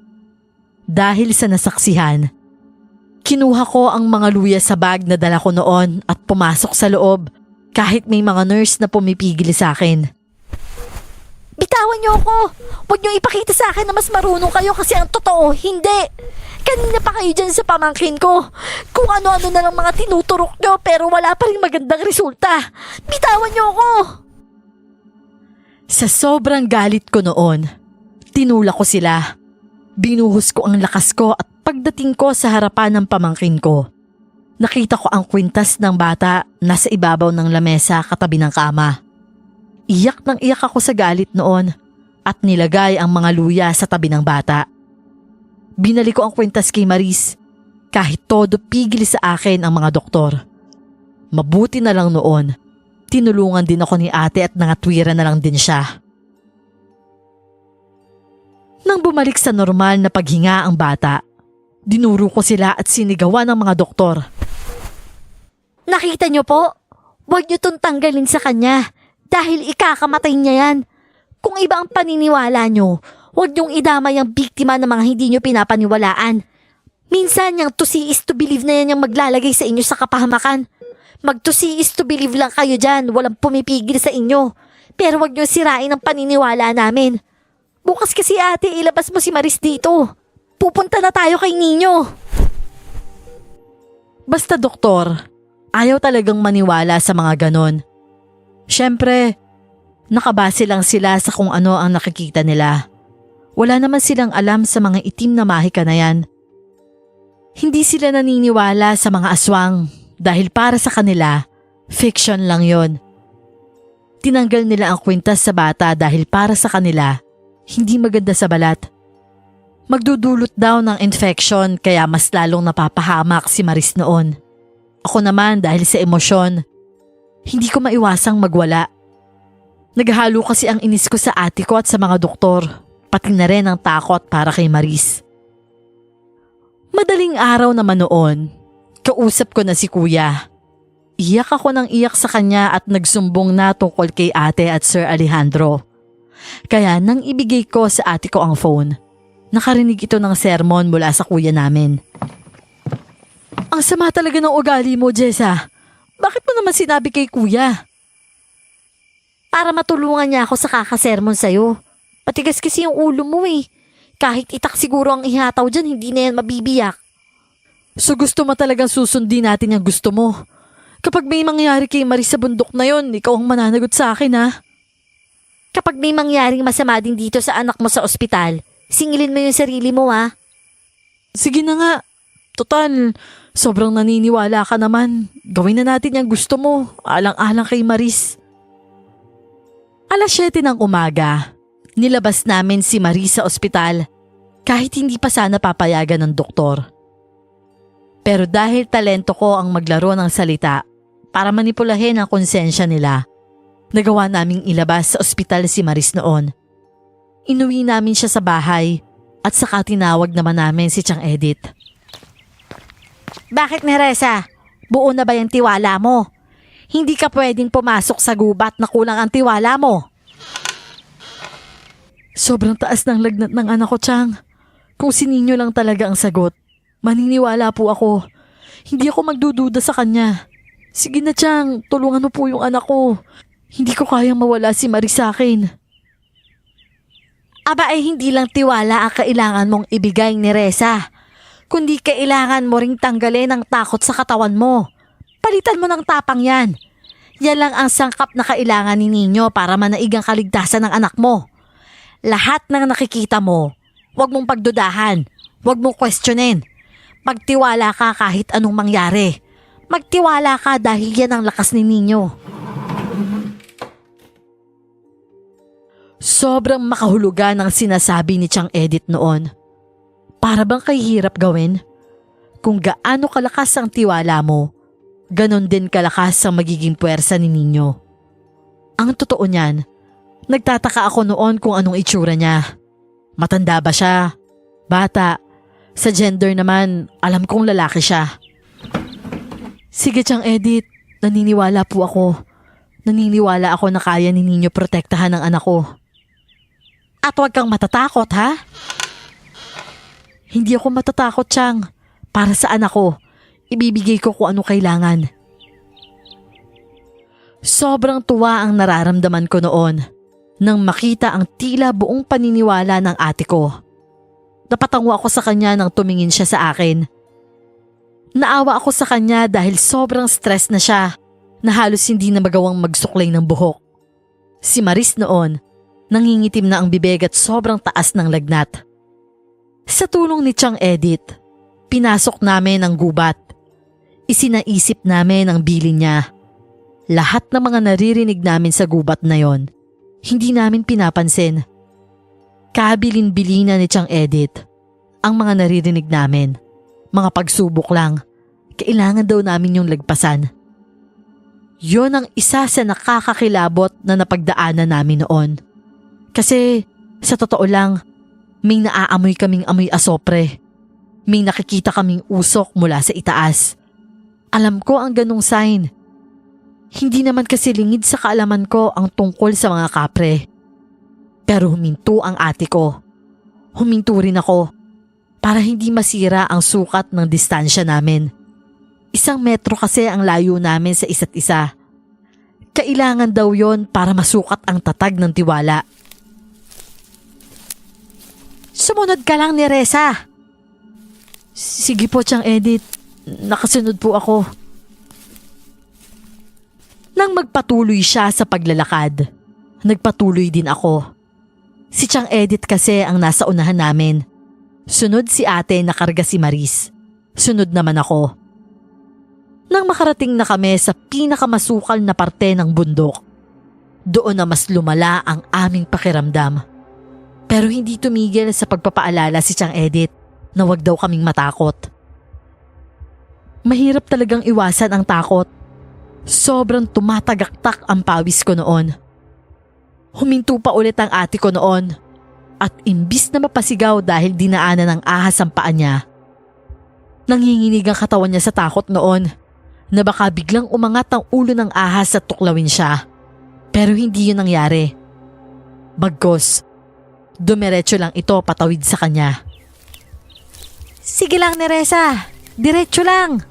Dahil sa nasaksihan, kinuha ko ang mga luya sa bag na dala ko noon at pumasok sa loob kahit may mga nurse na pumipigil sa akin. Bitawan niyo ako! Huwag niyo ipakita sa akin na mas marunong kayo kasi ang totoo, hindi! Kanina pa kayo dyan sa pamangkin ko. Kung ano-ano na lang mga tinuturok niyo pero wala pa rin magandang resulta. Bitawan niyo ako! Sa sobrang galit ko noon, tinulak ko sila. Binuhos ko ang lakas ko at pagdating ko sa harapan ng pamangkin ko, Nakita ko ang kwintas ng bata nasa ibabaw ng lamesa katabi ng kama. Iyak nang iyak ako sa galit noon at nilagay ang mga luya sa tabi ng bata. Binalik ko ang kwintas kay Maris kahit todo pigil sa akin ang mga doktor. Mabuti na lang noon, tinulungan din ako ni ate at nangatwira na lang din siya. Nang bumalik sa normal na paghinga ang bata, dinuro ko sila at sinigawan ng mga doktor. Nakita niyo po? Huwag niyo itong tanggalin sa kanya dahil ikakamatay niya yan. Kung iba ang paniniwala niyo, huwag niyong idamay ang biktima ng mga hindi niyo pinapaniwalaan. Minsan yung to see is to believe na yan yung maglalagay sa inyo sa kapahamakan. Mag to see is to believe lang kayo dyan, walang pumipigil sa inyo. Pero huwag niyo sirain ang paniniwala namin. Bukas kasi ate, ilabas mo si Maris dito. Pupunta na tayo kay Ninyo. Basta doktor, ayaw talagang maniwala sa mga ganon. Siyempre, nakabase lang sila sa kung ano ang nakikita nila. Wala naman silang alam sa mga itim na mahika na yan. Hindi sila naniniwala sa mga aswang dahil para sa kanila, fiction lang yon. Tinanggal nila ang kwintas sa bata dahil para sa kanila, hindi maganda sa balat. Magdudulot daw ng infection kaya mas lalong napapahamak si Maris noon. Ako naman dahil sa emosyon, hindi ko maiwasang magwala. Naghalo kasi ang inis ko sa ate ko at sa mga doktor, pati na rin ang takot para kay Maris. Madaling araw naman noon, kausap ko na si kuya. Iyak ako ng iyak sa kanya at nagsumbong na tungkol kay ate at Sir Alejandro. Kaya nang ibigay ko sa ate ko ang phone, nakarinig ito ng sermon mula sa kuya namin. Ang sama talaga ng ugali mo, Jessa. Bakit mo naman sinabi kay kuya? Para matulungan niya ako sa kakasermon sa'yo. Patigas kasi yung ulo mo eh. Kahit itak siguro ang ihataw dyan, hindi na yan mabibiyak. So gusto mo talagang susundin natin yung gusto mo? Kapag may mangyari kay Maris sa bundok na yon, ikaw ang mananagot sa akin ha? Kapag may mangyaring masama din dito sa anak mo sa ospital, singilin mo yung sarili mo ha. Sige na nga. Total, sobrang naniniwala ka naman. Gawin na natin yung gusto mo, alang-alang kay Maris. 7:00 ng umaga, nilabas namin si Maris sa ospital kahit hindi pa sana papayagan ng doktor. Pero dahil talento ko ang maglaro ng salita para manipulahin ang konsensya nila, nagawa naming ilabas sa ospital si Maris noon. Inuwi namin siya sa bahay at saka tinawag naman namin si Tiang Edith. Bakit Neresa? Buo na ba yung tiwala mo? Hindi ka pwedeng pumasok sa gubat na kulang ang tiwala mo. Sobrang taas ng lagnat ng anak ko, Tiang. Kung si Ninyo lang talaga ang sagot, maniniwala po ako. Hindi ako magdududa sa kanya. Sige na, Tiang, tulungan mo po yung anak ko. Hindi ko kayang mawala si Maris sa akin. Aba ay hindi lang tiwala ang kailangan mong ibigay ni Reza, kundi kailangan mo ring tanggalin ang takot sa katawan mo. Palitan mo ng tapang yan. Yan lang ang sangkap na kailangan ni Ninyo para manaig ang kaligtasan ng anak mo. Lahat ng nakikita mo, huwag mong pagdudahan, huwag mong questionin. Magtiwala ka kahit anong mangyari. Magtiwala ka dahil yan ang lakas ni Ninyo. Sobrang makahulugan ang sinasabi ni Tiang Edith noon. Para bang kahihirap gawin? Kung gaano kalakas ang tiwala mo, ganon din kalakas ang magiging puwersa ni Ninyo. Ang totoo niyan, nagtataka ako noon kung anong itsura niya. Matanda ba siya? Bata? Sa gender naman, alam kong lalaki siya. Sige, Tiang Edith, naniniwala po ako. Naniniwala ako na kaya ni Ninyo protektahan ang anak ko. At huwag kang matatakot, ha? Hindi ako matatakot, Tiang. Para sa anak ko, ibibigay ko kung ano kailangan. Sobrang tuwa ang nararamdaman ko noon nang makita ang tila buong paniniwala ng ate ko. Napatango ako sa kanya nang tumingin siya sa akin. Naawa ako sa kanya dahil sobrang stress na siya na halos hindi na magawang magsuklay ng buhok. Si Maris noon, nangingitim na ang bibig at sobrang taas ng lagnat. Sa tulong ni Tiang Edith, pinasok namin ang gubat. Isinaisip namin ang bilin niya. Lahat ng mga naririnig namin sa gubat na yon, hindi namin pinapansin. Kabilin-bilina ni Chang Edith ang mga naririnig namin. Mga pagsubok lang. Kailangan daw namin yung lagpasan. Yon ang isa sa nakakakilabot na napagdaanan namin noon. Kasi sa totoo lang, may naaamoy kaming amoy asopre. May nakikita kaming usok mula sa itaas. Alam ko ang ganong sign. Hindi naman kasi lingid sa kaalaman ko ang tungkol sa mga kapre. Pero huminto ang ate ko. Huminto rin ako para hindi masira ang sukat ng distansya namin. 1 metro kasi ang layo namin sa isa't isa. Kailangan daw yon para masukat ang tatag ng tiwala. Sumunod ka lang ni Reza. Sige po, Chang Edith. Nakasunod po ako. Nang magpatuloy siya sa paglalakad, nagpatuloy din ako. Si Chang Edith kasi ang nasa unahan namin. Sunod si ate na karga si Maris. Sunod naman ako. Nang makarating na kami sa pinakamasukal na parte ng bundok, doon na mas lumala ang aming pakiramdam. Pero hindi tumigil sa pagpapaalala si Chang Edith na wag daw kaming matakot. Mahirap talagang iwasan ang takot. Sobrang tumatagaktak ang pawis ko noon. Huminto pa ulit ang ate ko noon at imbis na mapasigaw dahil dinaanan ng ahas ang paa niya, nanginginig ang katawan niya sa takot noon na baka biglang umangat ang ulo ng ahas at tuklawin siya. Pero hindi yun nangyari. Bagkus, dumiretso lang ito patawid sa kanya. Sige lang, Neresa. Diretso lang.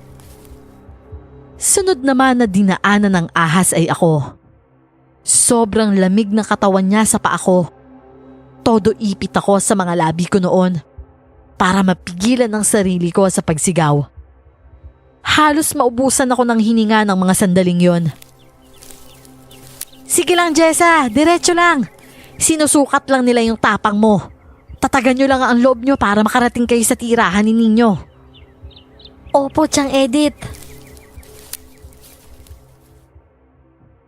Sunod naman na dinaanan ng ahas ay ako. Sobrang lamig ng katawan niya sa paa ko. Todo ipit ako sa mga labi ko noon para mapigilan ang sarili ko sa pagsigaw. Halos maubusan ako ng hininga ng mga sandaling yon. Sige lang, Jessa. Diretso lang. Sinusukat lang nila yung tapang mo. Tatagan nyo lang ang loob nyo para makarating kayo sa tirahan ni ninyo. Opo, Chang Edith.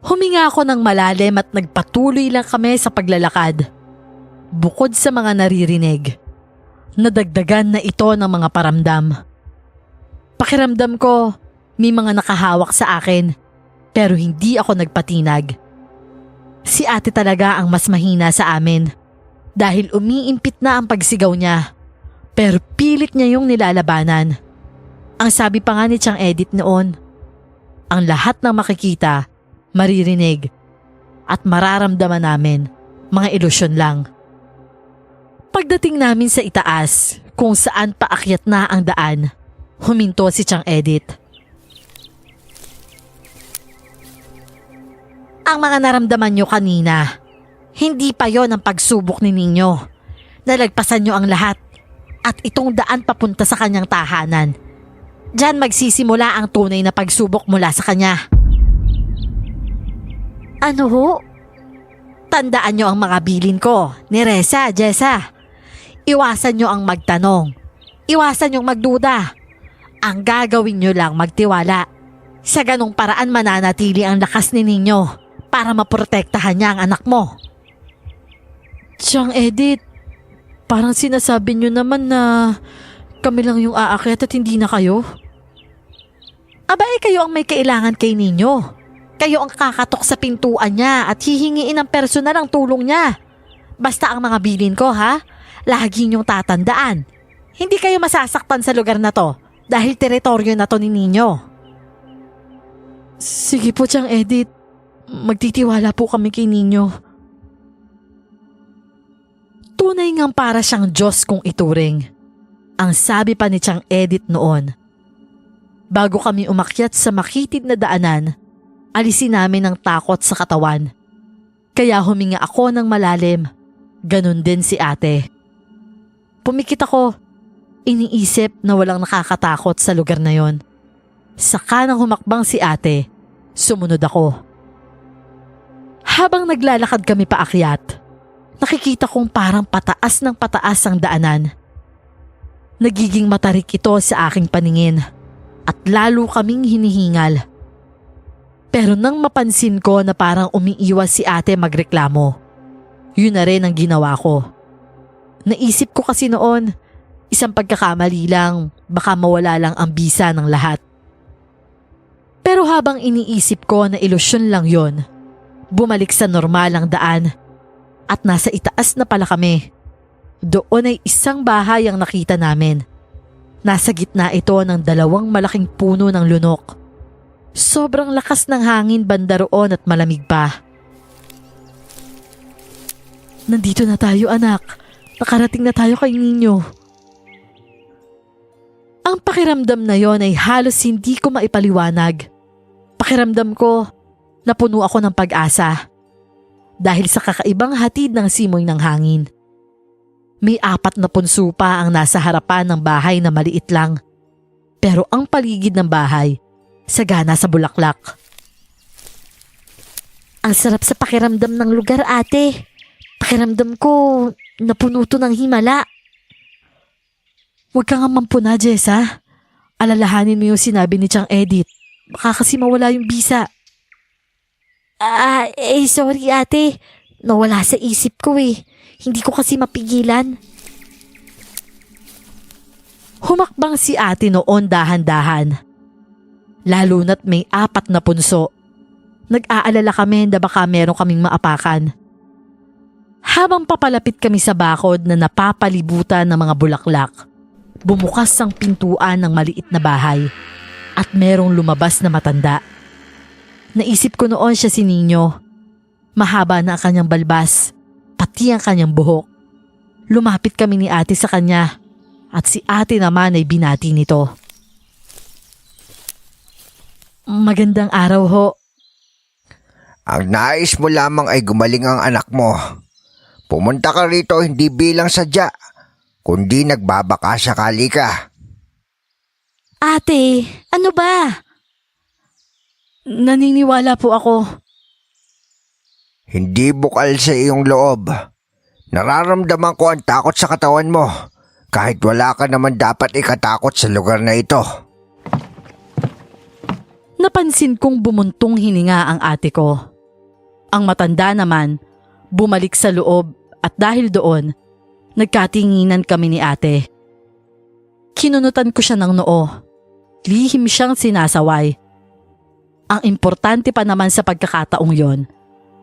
Huminga ako ng malalim at nagpatuloy lang kami sa paglalakad. Bukod sa mga naririnig, nadagdagan na ito ng mga paramdam. Pakiramdam ko, may mga nakahawak sa akin, pero hindi ako nagpatinag. Si ate talaga ang mas mahina sa amin dahil umiimpit na ang pagsigaw niya, pero pilit niya yung nilalabanan. Ang sabi pa nga ni Chang Edith noon, ang lahat ng makikita, maririnig at mararamdaman namin, mga ilusyon lang. Pagdating namin sa itaas, kung saan paakyat na ang daan, huminto si Chang Edith. Ang mga naramdaman nyo kanina, hindi pa yon ang pagsubok ni ninyo. Nalagpasan nyo ang lahat at itong daan papunta sa kanyang tahanan. Diyan magsisimula ang tunay na pagsubok mula sa kanya. Ano ho? Tandaan nyo ang mga bilin ko, ni Reza, Jessa. Iwasan nyo ang magtanong. Iwasan yung magduda. Ang gagawin nyo lang magtiwala. Sa ganong paraan mananatili ang lakas ni ninyo para maprotektahan niya ang anak mo. Chang Edith, parang sinasabi nyo naman na kami lang yung aakyat at hindi na kayo. Abay, kayo ang may kailangan kay ninyo. Kayo ang kakatok sa pintuan niya at hihingiin ng personal ang tulong niya. Basta ang mga bilin ko, ha? Lagi niyong tatandaan. Hindi kayo masasaktan sa lugar na to dahil teritoryo na to ni ninyo. Sige po, Chang Edith. Magtitiwala po kami kay ninyo. Tunay ngang para siyang Diyos kung ituring. Ang sabi pa ni Chang Edith noon. Bago kami umakyat sa makitid na daanan, alisin namin ang takot sa katawan. Kaya huminga ako ng malalim. Ganon din si ate. Pumikit ako. Iniisip na walang nakakatakot sa lugar na yon. Saka nang humakbang si ate, sumunod ako. Habang naglalakad kami paakyat, nakikita kong parang pataas ng pataas ang daanan. Nagiging matarik ito sa aking paningin. at lalo kaming hinihingal. Pero nang mapansin ko na parang umiiwas si ate magreklamo, yun na rin ang ginawa ko. Naisip ko kasi noon, isang pagkakamali lang, baka mawala lang ang bisa ng lahat. Pero habang iniisip ko na ilusyon lang yon, bumalik sa normal ang daan at nasa itaas na pala kami. Doon ay isang bahay ang nakita namin. Nasa gitna ito ng 2 malaking puno ng lunok. Sobrang lakas ng hangin banda roon at malamig pa. Nandito na tayo anak. Nakarating na tayo kay Ninyo. Ang pakiramdam na yon ay halos hindi ko maipaliwanag. Pakiramdam ko, napuno ako ng pag-asa. Dahil sa kakaibang hatid ng simoy ng hangin. May 4 na punso pa ang nasa harapan ng bahay na maliit lang. Pero ang paligid ng bahay, sagana sa bulaklak. Ang sarap sa pakiramdam ng lugar, ate. Pakiramdam ko, napuno to ng himala. Huwag ka nga mampuna, Jessa. Alalahanin mo yung sinabi ni Chang Edith. Baka kasi mawala yung bisa. Sorry ate. Nawala sa isip ko eh. Hindi ko kasi mapigilan. Humakbang si ate noon dahan-dahan. Lalo na't may 4 na punso. Nag-aalala kami na baka meron kaming maapakan. Habang papalapit kami sa bakod na napapalibutan ng mga bulaklak, bumukas ang pintuan ng maliit na bahay at merong lumabas na matanda. Naisip ko noon siya si Ninyo. Mahaba na ang kanyang balbas, pati ang kanyang buhok. Lumapit kami ni ate sa kanya at si ate naman ay binati nito. Magandang araw ho. Ang nais mo lamang ay gumaling ang anak mo. Pumunta ka rito hindi bilang sadya, kundi nagbabaka sakali ka. Ate, ano ba? Naniniwala po ako. Hindi bukal sa iyong loob. Nararamdaman ko ang takot sa katawan mo, kahit wala ka naman dapat ikatakot sa lugar na ito. Napansin kong bumuntong hininga ang ate ko. Ang matanda naman, bumalik sa loob at dahil doon, nagkatinginan kami ni ate. Kinunutan ko siya ng noo. Lihim siyang sinasaway. Ang importante pa naman sa pagkakataong yon,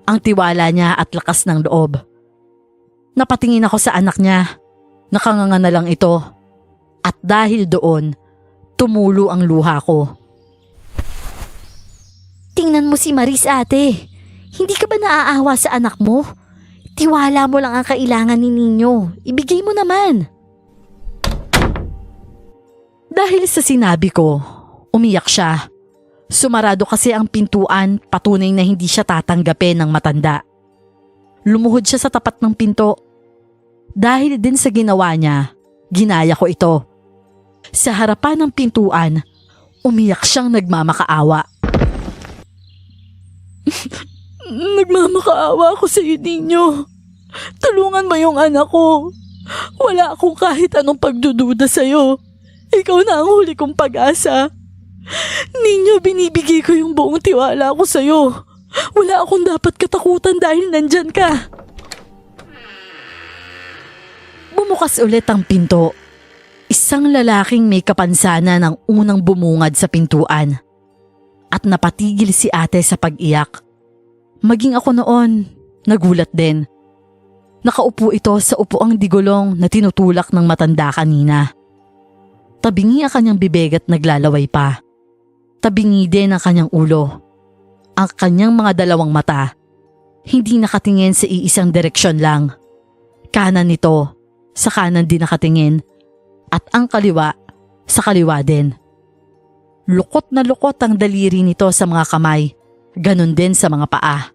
ang tiwala niya at lakas ng loob. Napatingin ako sa anak niya. Nakanganga na lang ito. At dahil doon, tumulo ang luha ko. Tingnan mo si Maris, ate. Hindi ka ba naaawa sa anak mo? Tiwala mo lang ang kailangan ni Ninyo. Ibigay mo naman. Dahil sa sinabi ko, umiyak siya. Sumarado kasi ang pintuan, patunay na hindi siya tatanggapin ng matanda. Lumuhod siya sa tapat ng pinto. Dahil din sa ginawa niya, ginaya ko ito. Sa harapan ng pintuan, umiyak siyang nagmamakaawa. Nagmamakaawa ako sa iyo, Ninyo. Tulungan mo yung anak ko. Wala akong kahit anong pagdududa sa iyo. Ikaw na ang huli kong pag-asa. Ninyo, binibigay ko yung buong tiwala ko sa iyo. Wala akong dapat katakutan dahil nandyan ka. Bumukas ulit ang pinto. Isang lalaking may kapansanan ang unang bumungad sa pintuan. At napatigil si ate sa pag-iyak. Maging ako noon, nagulat din. Nakaupo ito sa upuang digulong na tinutulak ng matanda kanina. Tabingi ang kanyang bibig at naglalaway pa. Tabingi din ang kanyang ulo. Ang kanyang mga 2 mata, hindi nakatingin sa iisang direksyon lang. Kanan nito, sa kanan din nakatingin. At ang kaliwa, sa kaliwa din. Lukot na lukot ang daliri nito sa mga kamay, ganun din sa mga paa.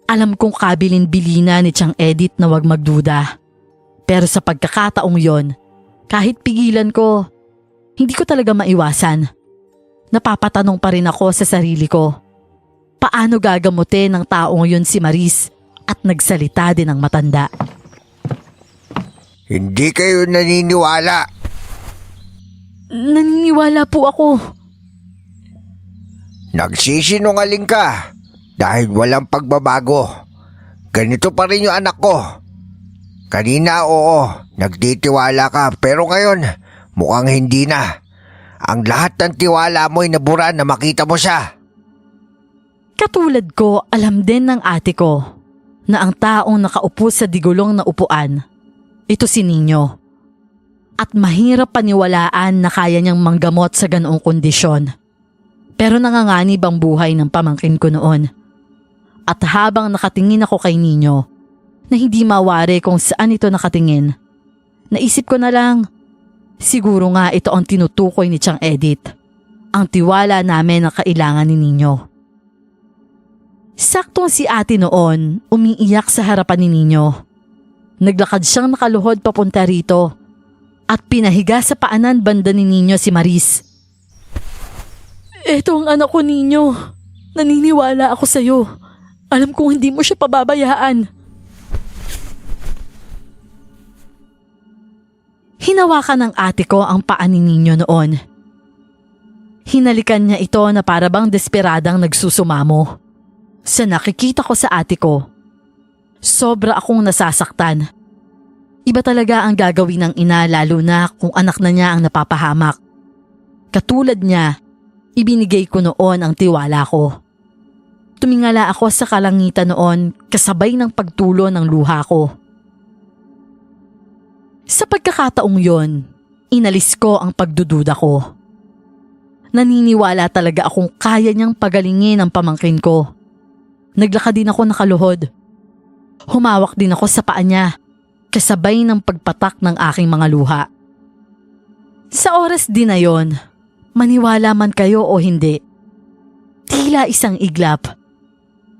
Alam kong kabilin-bilina ni Chang Edith na wag magduda. Pero sa pagkakataong yon, kahit pigilan ko, hindi ko talaga maiwasan. Napapatanong pa rin ako sa sarili ko. Paano gagamutin ng taong yon si Maris at nagsalita din ang matanda? Hindi kayo naniniwala. Naniniwala po ako. Nagsisinungaling ka dahil walang pagbabago. Ganito pa rin yung anak ko. Kanina oo, nagtitiwala ka pero ngayon mukhang hindi na. Ang lahat ng tiwala mo ay nabura na makita mo siya. Katulad ko, alam din ng ate ko na ang taong nakaupo sa digulong na upuan, ito si Nino. At mahirap paniwalaan na kaya niyang manggamot sa ganoong kondisyon. Pero nanganganib ang buhay ng pamangkin ko noon. At habang nakatingin ako kay Nino, na hindi mawari kung saan ito nakatingin, naisip ko na lang, siguro nga ito ang tinutukoy ni Tiang Edith, ang tiwala namin na kailangan ni Nino. Saktong si ate noon, umiiyak sa harapan ni Nino. Naglakad siyang nakaluhod papunta rito at pinahiga sa paanan banda ni Nino si Maris. Ito ang anak ko, Nino. Naniniwala ako sa'yo. Alam kong hindi mo siya pababayaan. Hinawakan ng ate ko ang paa ni Nino noon. Hinalikan niya ito na para bang desperadang nagsusumamo. Sa nakikita ko sa ate ko, sobra akong nasasaktan. Iba talaga ang gagawin ng ina lalo na kung anak na niya ang napapahamak. Katulad niya, ibinigay ko noon ang tiwala ko. Tumingala ako sa kalangitan noon kasabay ng pagtulo ng luha ko. Sa pagkakataong yon, inalis ko ang pagdududa ko. Naniniwala talaga akong kaya niyang pagalingin ang pamangkin ko. Naglakad din ako nakaluhod. Humawak din ako sa paa niya, kasabay ng pagpatak ng aking mga luha. Sa oras din na yon, maniwala man kayo o hindi, tila isang iglap.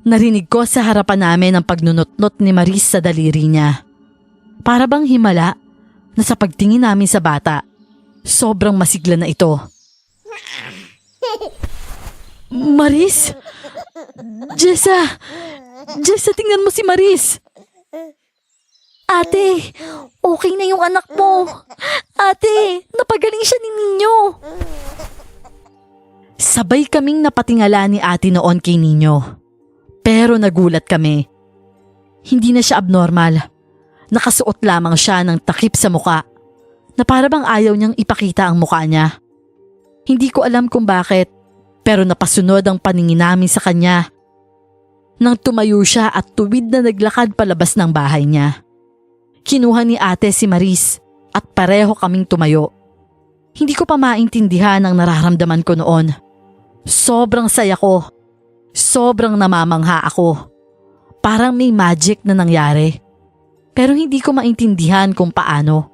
Narinig ko sa harapan namin ang pagnunot-not ni Maris sa daliri niya. Para bang himala na sa pagtingin namin sa bata, sobrang masigla na ito. Maris? Jessa, tingnan mo si Maris. Ate, okay na yung anak mo. Ate, napagaling siya ni Nino. Sabay kaming napatingala ni ate noon kay Nino. Pero nagulat kami. Hindi na siya abnormal. Nakasuot lamang siya ng takip sa muka na para bang ayaw niyang ipakita ang muka niya. Hindi ko alam kung bakit, pero napasunod ang paningin namin sa kanya. Nang tumayo siya at tuwid na naglakad palabas ng bahay niya. Kinuha ni ate si Maris at pareho kaming tumayo. Hindi ko pa maintindihan ang nararamdaman ko noon. Sobrang saya ko. Sobrang namamangha ako. Parang may magic na nangyari. Pero hindi ko maintindihan kung paano.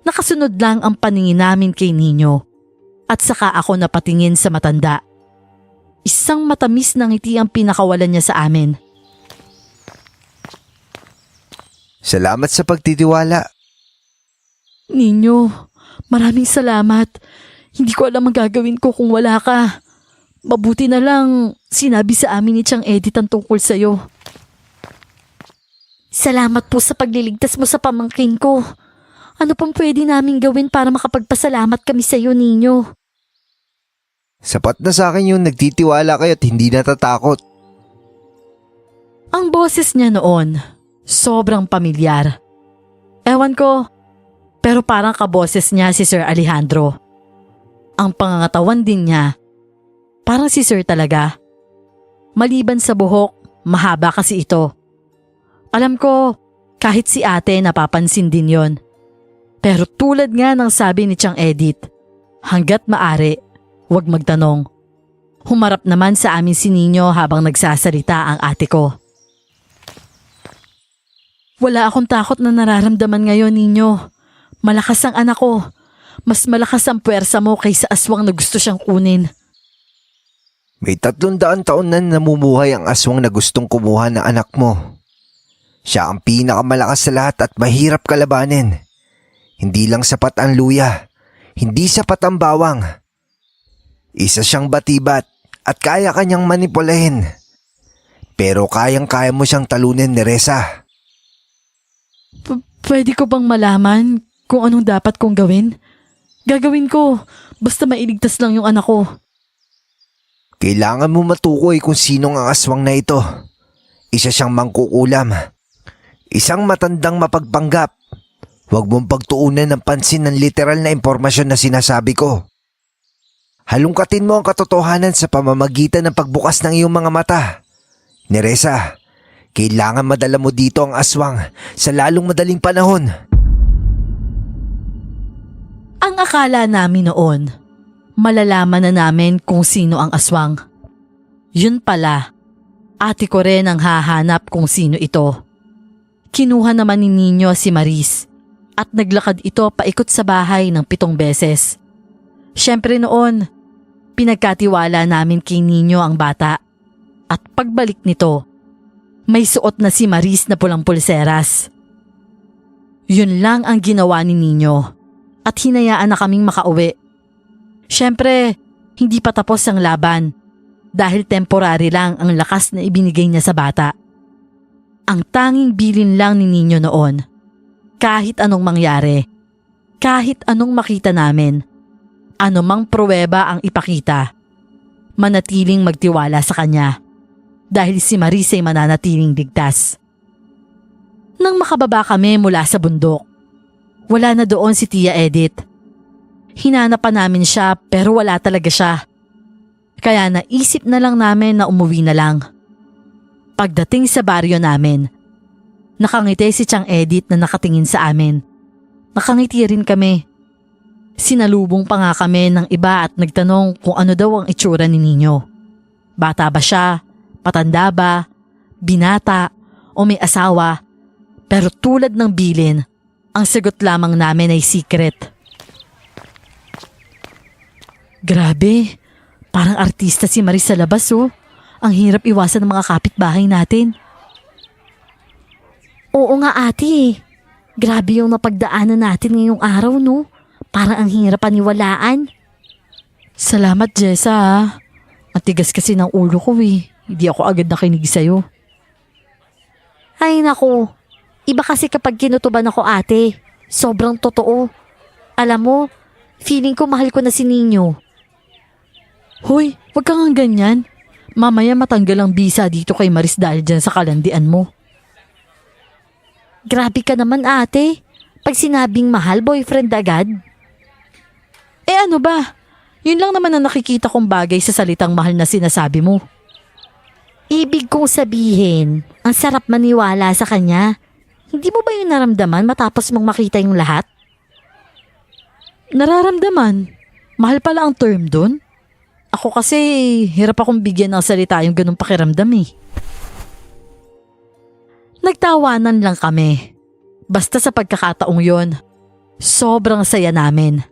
Nakasunod lang ang paningin namin kay Nino at saka ako napatingin sa matanda. Isang matamis na ngiti ang pinakawalan niya sa amin. Salamat sa pagtitiwala. Nino, maraming salamat. Hindi ko alam ang gagawin ko kung wala ka. Mabuti na lang sinabi sa amin ni Tiang Edith ang tungkol sa'yo. Salamat po sa pagliligtas mo sa pamangkin ko. Ano pang pwede namin gawin para makapagpasalamat kami sa'yo, Nino? Sapat na sa akin yung nagtitiwala kayo at hindi natatakot. Ang boses niya noon, sobrang pamilyar. Ewan ko, pero parang kaboses niya si Sir Alejandro. Ang pangangatawan din niya, parang si Sir talaga. Maliban sa buhok, mahaba kasi ito. Alam ko, kahit si ate napapansin din yon. Pero tulad nga ng sabi ni Tiang Edith, hanggat maari, huwag magtanong. Humarap naman sa amin si Nino habang nagsasalita ang ate ko. Wala akong takot na nararamdaman ngayon, Nino. Malakas ang anak ko. Mas malakas ang puwersa mo kaysa aswang na gusto siyang kunin. May 300 taon na namumuhay ang aswang na gustong kumuha ng anak mo. Siya ang pinakamalakas sa lahat at mahirap kalabanin. Hindi lang sapat ang luya, hindi sapat ang bawang. Isa siyang batibat at kaya kanyang manipulahin. Pero kayang-kaya mo siyang talunin ni Reza. Pwede ko bang malaman kung anong dapat kong gawin? Gagawin ko. Basta mailigtas lang yung anak ko. Kailangan mo matukoy kung sinong ang aswang na ito. Isa siyang mangkukulam. Isang matandang mapagpanggap. Huwag mong pagtuunan ng pansin ng literal na impormasyon na sinasabi ko. Halungkatin mo ang katotohanan sa pamamagitan ng pagbukas ng iyong mga mata. Neresa, kailangan madala mo dito ang aswang sa lalong madaling panahon. Ang akala namin noon, malalaman na namin kung sino ang aswang. Yun pala, ate ko rin ang hahanap kung sino ito. Kinuha naman ni Nino si Maris at naglakad ito paikot sa bahay ng 7 beses. Siyempre noon, pinagkatiwala namin kay Nino ang bata at pagbalik nito, may suot na si Maris na pulang pulseras. Yun lang ang ginawa ni Nino at hinayaan na kaming makauwi. Siyempre, hindi pa tapos ang laban dahil temporary lang ang lakas na ibinigay niya sa bata. Ang tanging bilin lang ni Nino noon, kahit anong mangyari, kahit anong makita namin, anumang pruweba ang ipakita, manatiling magtiwala sa kanya dahil si Maris ay mananatiling ligtas. Nang makababa kami mula sa bundok, wala na doon si Tia Edith. Hinanap pa namin siya pero wala talaga siya. Kaya naisip na lang namin na umuwi na lang. Pagdating sa baryo namin, nakangiti si Tiang Edith na nakatingin sa amin. Nakangiti rin kami. Sinalubong pa nga kami ng iba at nagtanong kung ano daw ang itsura ni Nino. Bata ba siya? Patanda ba? Binata? O may asawa? Pero tulad ng bilin, ang sagot lamang namin ay secret. Grabe, parang artista si Maris sa labas oh. Ang hirap iwasan ng mga kapitbahay natin. Oo nga ate. Grabe yung napagdaanan natin ngayong araw no. Parang ang hirap paniwalaan. Salamat Jessa ah. Ang tigas kasi ng ulo ko eh. Hindi ako agad nakinig sa'yo. Ay nako. Iba kasi kapag kinutuban ako ate. Sobrang totoo. Alam mo, feeling ko mahal ko na si Nino. Hoy, wag kang ganyan. Mamaya matanggal ang bisa dito kay Maris dahil dyan sa kalandian mo. Grabe ka naman ate. Pag sinabing mahal, boyfriend agad. Eh ano ba? Yun lang naman ang nakikita kong bagay sa salitang mahal na sinasabi mo. Ibig kong sabihin, ang sarap maniwala sa kanya. Hindi mo ba yung naramdaman matapos mong makita yung lahat? Nararamdaman? Mahal pala ang term dun? Ako kasi hirap akong bigyan ng salita yung ganung pakiramdam eh. Nagtawanan lang kami. Basta sa pagkakataong yon, sobrang saya namin.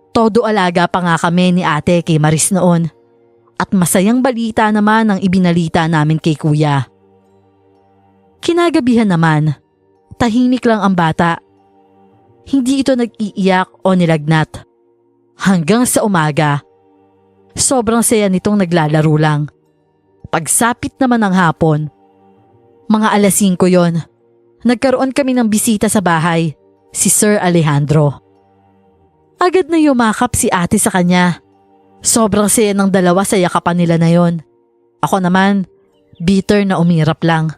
Todo alaga pa nga kami ni ate kay Maris noon. At masayang balita naman ang ibinalita namin kay kuya. Kinagabihan naman, tahimik lang ang bata. Hindi ito nag-iiyak o nilagnat. Hanggang sa umaga, sobrang saya nitong naglalaro lang. Pagsapit naman ng hapon, mga 5:00 yon, nagkaroon kami ng bisita sa bahay, si Sir Alejandro. Agad na yumakap si ate sa kanya. Sobrang saya ng dalawa sa yakapan nila na yon. Ako naman, bitter na umirap lang.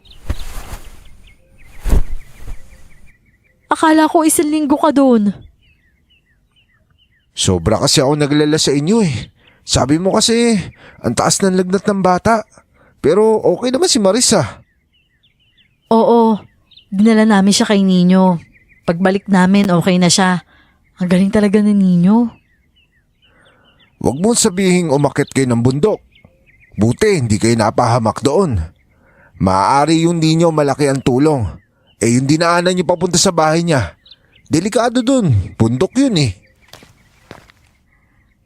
Akala ko 1 linggo ka doon. Sobra kasi ako naglala sa inyo eh. Sabi mo kasi, ang taas ng lagnat ng bata. Pero okay naman si Marisa. Oo, dinala namin siya kay Nino. Pagbalik namin, okay na siya. Ang galing talaga ni Nino. Huwag mong sabihing umakyat kayo ng bundok. Buti hindi kayo napahamak doon. Maaari yung ninyo malaki ang tulong. Eh yung dinaanan niyo papunta sa bahay niya. Delikado dun, bundok yun eh.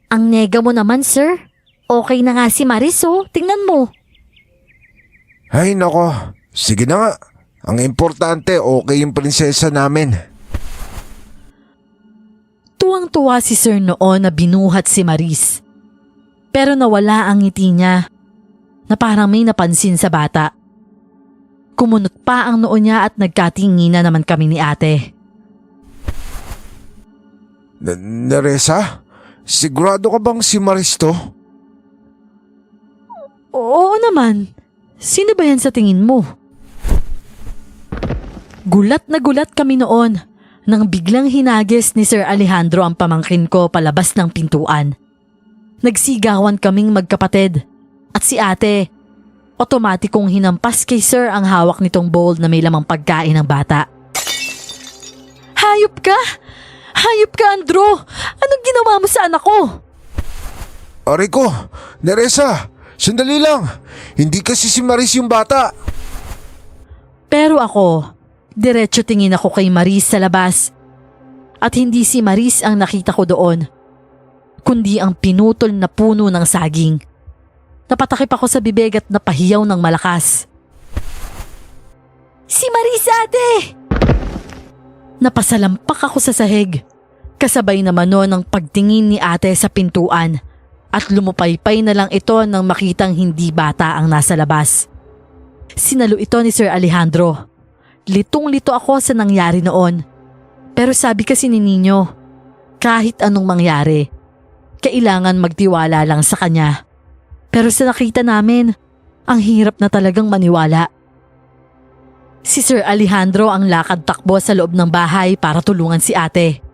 Ang nega mo naman sir. Okay na nga si Maris oh. Tingnan mo. Ay nako, sige na nga. Ang importante okay yung prinsesa namin. Tuwang-tuwa si Sir noon na binuhat si Maris. Pero nawala ang ngiti niya na parang may napansin sa bata. Kumunot pa ang noo niya at nagkatingin na naman kami ni ate. Neresa? Sigurado ka bang si Maris to? Oo naman. Sino ba yan sa tingin mo? Gulat na gulat kami noon nang biglang hinagis ni Sir Alejandro ang pamangkin ko palabas ng pintuan. Nagsigawan kaming magkapatid at si ate, otomatikong hinampas kay Sir ang hawak nitong bowl na may lamang pagkain ng bata. Hayop ka! Hayop ka, Andrew! Anong ginawa mo sa anak ko? Aray ko, Neresa, sandali lang. Hindi kasi si Maris yung bata. Pero ako, diretso tingin ako kay Maris sa labas. At hindi si Maris ang nakita ko doon, kundi ang pinutol na puno ng saging. Napatakip ako sa bibig at napahiyaw ng malakas. Si Maris, ate! Napasalampak ako sa sahig. Kasabay naman noon ang pagtingin ni ate sa pintuan at lumupaypay na lang ito nang makitang hindi bata ang nasa labas. Sinalo ito ni Sir Alejandro. Litong-lito ako sa nangyari noon. Pero sabi kasi ni Nino, kahit anong mangyari, kailangan magtiwala lang sa kanya. Pero sa nakita namin, ang hirap na talagang maniwala. Si Sir Alejandro ang lakad takbo sa loob ng bahay para tulungan si ate.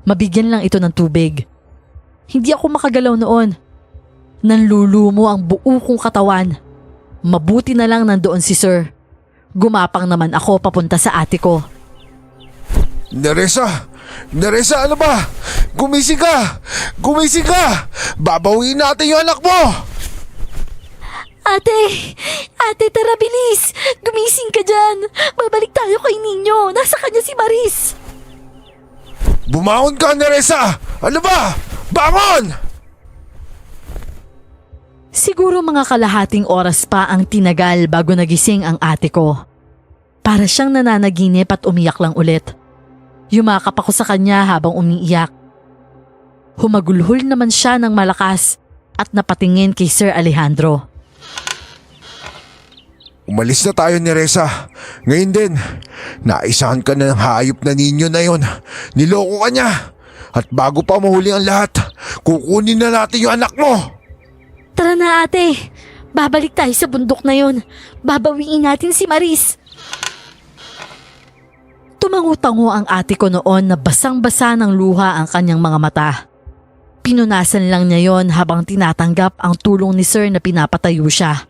Mabigyan lang ito ng tubig. Hindi ako makagalaw noon. Nanlulumo ang buo kong katawan. Mabuti na lang nandoon si Sir. Gumapang naman ako papunta sa ate ko. Neresa! Neresa, ano ba? Gumising ka! Gumising ka! Babawiin natin yung anak mo! Ate! Ate, tara bilis! Gumising ka dyan! Babalik tayo kay Nino! Nasa kanya si Maris! Bumangon ka, Neresa! Ano ba? Bangon! Siguro mga kalahating oras pa ang tinagal bago nagising ang ate ko. Para siyang nananaginip at umiyak lang ulit. Yumakap ako sa kanya habang umiiyak. Humagulhol naman siya ng malakas at napatingin kay Sir Alejandro. Umalis na tayo, Neresa. Ngayon din, naisahan ka na ng hayop na ninyo na yon. Niloko ka niya. At bago pa mahuli ang lahat, kukunin na natin yung anak mo. Tara na, ate! Babalik tayo sa bundok na yon. Babawiin natin si Maris. Tumango-tango ang ate ko noon na basang-basa ng luha ang kanyang mga mata. Pinunasan lang niya yon habang tinatanggap ang tulong ni Sir na pinapatayo siya.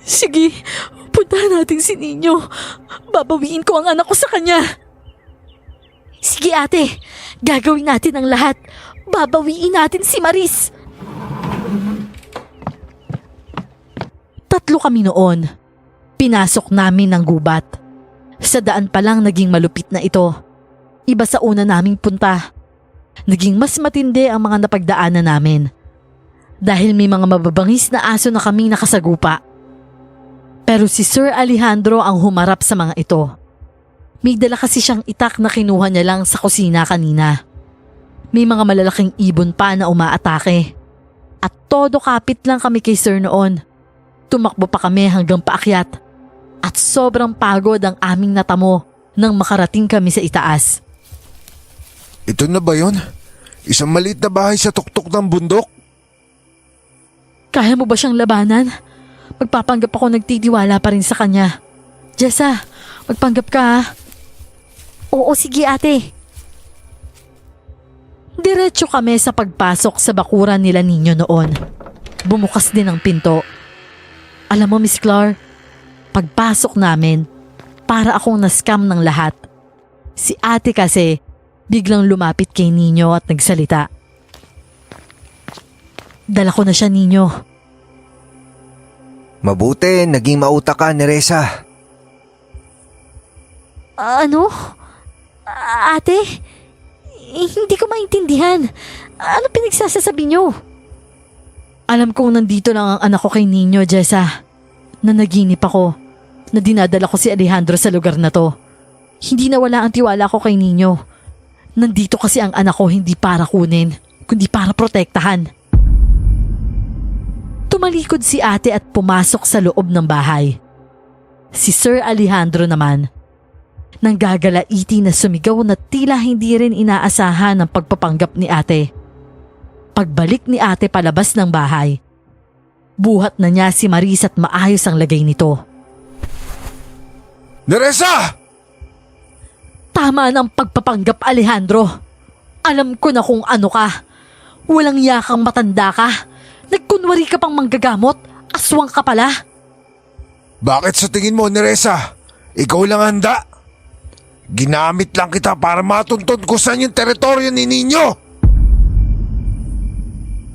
Sige, puntahan natin si Nino. Babawiin ko ang anak ko sa kanya. Sige, ate! Gagawin natin ang lahat. Babawiin natin si Maris. 3 kami noon. Pinasok namin ng gubat. Sa daan pa lang naging malupit na ito. Iba sa una naming punta. Naging mas matindi ang mga napagdaanan namin. Dahil may mga mababangis na aso na kaming nakasagupa. Pero si Sir Alejandro ang humarap sa mga ito. May dala kasi siyang itak na kinuha niya lang sa kusina kanina. May mga malalaking ibon pa na umaatake. At todo kapit lang kami kay Sir noon. Tumakbo pa kami hanggang paakyat. At sobrang pagod ang aming natamo nang makarating kami sa itaas. Ito na ba yon? Isang maliit na bahay sa tuktok ng bundok? Kaya mo ba siyang labanan? Magpapanggap ako nagtitiwala pa rin sa kanya. Jessa, magpanggap ka ha. Oo, sige, ate. Diretso kami sa pagpasok sa bakuran nila Nino noon. Bumukas din ang pinto. Alam mo, Miss Clark, pagpasok namin, para akong na-scam ng lahat. Si ate kasi biglang lumapit kay Nino at nagsalita. Dala ko na siya, Nino. Mabuti, naging mauta ka, Neresa. Ano? Ate? Hindi ko maintindihan. Ano pinagsasasabi niyo? Alam kong nandito lang ang anak ko kay Nino, Jessa. Nanaginip ako na dinadala ko si Alejandro sa lugar na to. Hindi nawala ang tiwala ko kay Nino. Nandito kasi ang anak ko hindi para kunin, kundi para protektahan. Tumalikod si ate at pumasok sa loob ng bahay. Si Sir Alejandro naman, Nang gagalaiti na sumigaw na tila hindi rin inaasahan ng pagpapanggap ni ate. Pagbalik ni ate palabas ng bahay, buhat na niya si Maris at maayos ang lagay nito. Neresa! Tama ng pagpapanggap, Alejandro. Alam ko na kung ano ka. Walang yakang matanda ka. Nagkunwari ka pang manggagamot. Aswang ka pala. Bakit sa tingin mo, Neresa? Ikaw lang handa? Ginamit lang kita para matuntun ko saan yung teritoryo ni Ninyo.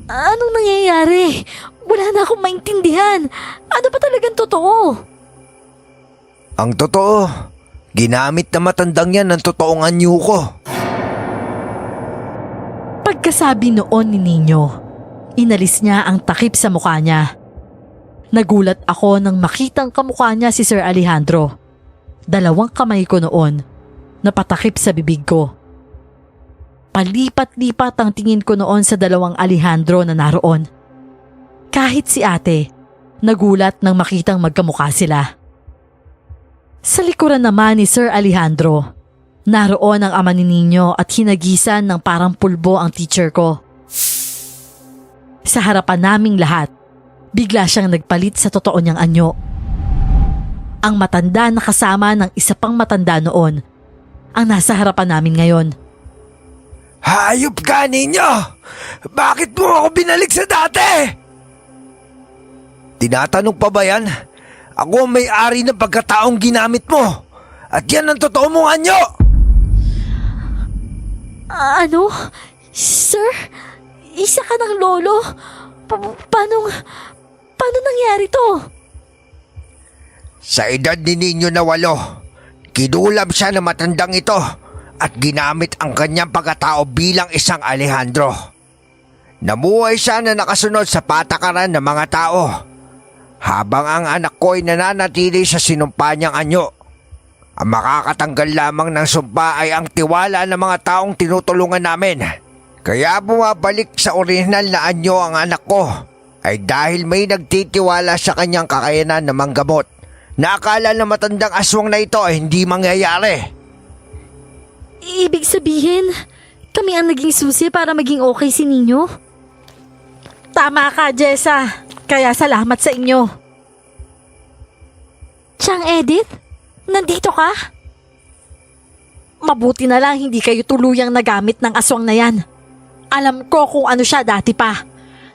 Anong nangyayari? Wala na akong maintindihan. Ano ba talagang totoo? Ang totoo, ginamit na matandang yan ng totoong anyo ko. Pagkasabi noon ni Nino, inalis niya ang takip sa mukha niya. Nagulat ako nang makitang kamukha niya si Sir Alejandro. 2 kamay ko noon, napatakip sa bibig ko. Palipat-lipat ang tingin ko noon sa 2 Alejandro na naroon. Kahit si ate, nagulat nang makitang magkamukha sila. Sa likuran naman ni Sir Alejandro, naroon ang ama ni Nino at hinagisan ng parang pulbo ang teacher ko. Sa harapan naming lahat, bigla siyang nagpalit sa totoo niyang anyo. Ang matanda na kasama ng isa pang matanda noon ang nasa harapan namin ngayon. Hayop ka, Ninyo! Bakit mo ako binalik sa dati? Tinatanong pa ba yan? Ako ang may-ari ng pagkataong ginamit mo. At yan ang totoo mong anyo! Ano? Sir? Isa ka ng lolo? Paano nangyari to? Sa edad ni Ninyo na 8, kinulab siya ng matandang ito at ginamit ang kanyang pagkatao bilang isang Alejandro. Namuhay siya na nakasunod sa patakaran ng mga tao, habang ang anak ko ay nananatili sa sinumpa niyang anyo. Ang makakatanggal lamang ng sumpa ay ang tiwala ng mga taong tinutulungan namin. Kaya bumabalik sa orihinal na anyo ang anak ko ay dahil may nagtitiwala sa kanyang kakayanan na manggamot. Nakakala na matandang aswang na ito ay hindi mangyayari. Ibig sabihin, kami ang naging susi para maging okay si Ninyo? Tama ka, Jessa. Kaya salamat sa inyo. Chang Edith? Nandito ka? Mabuti na lang hindi kayo tuluyang nagamit ng aswang na yan. Alam ko kung ano siya dati pa.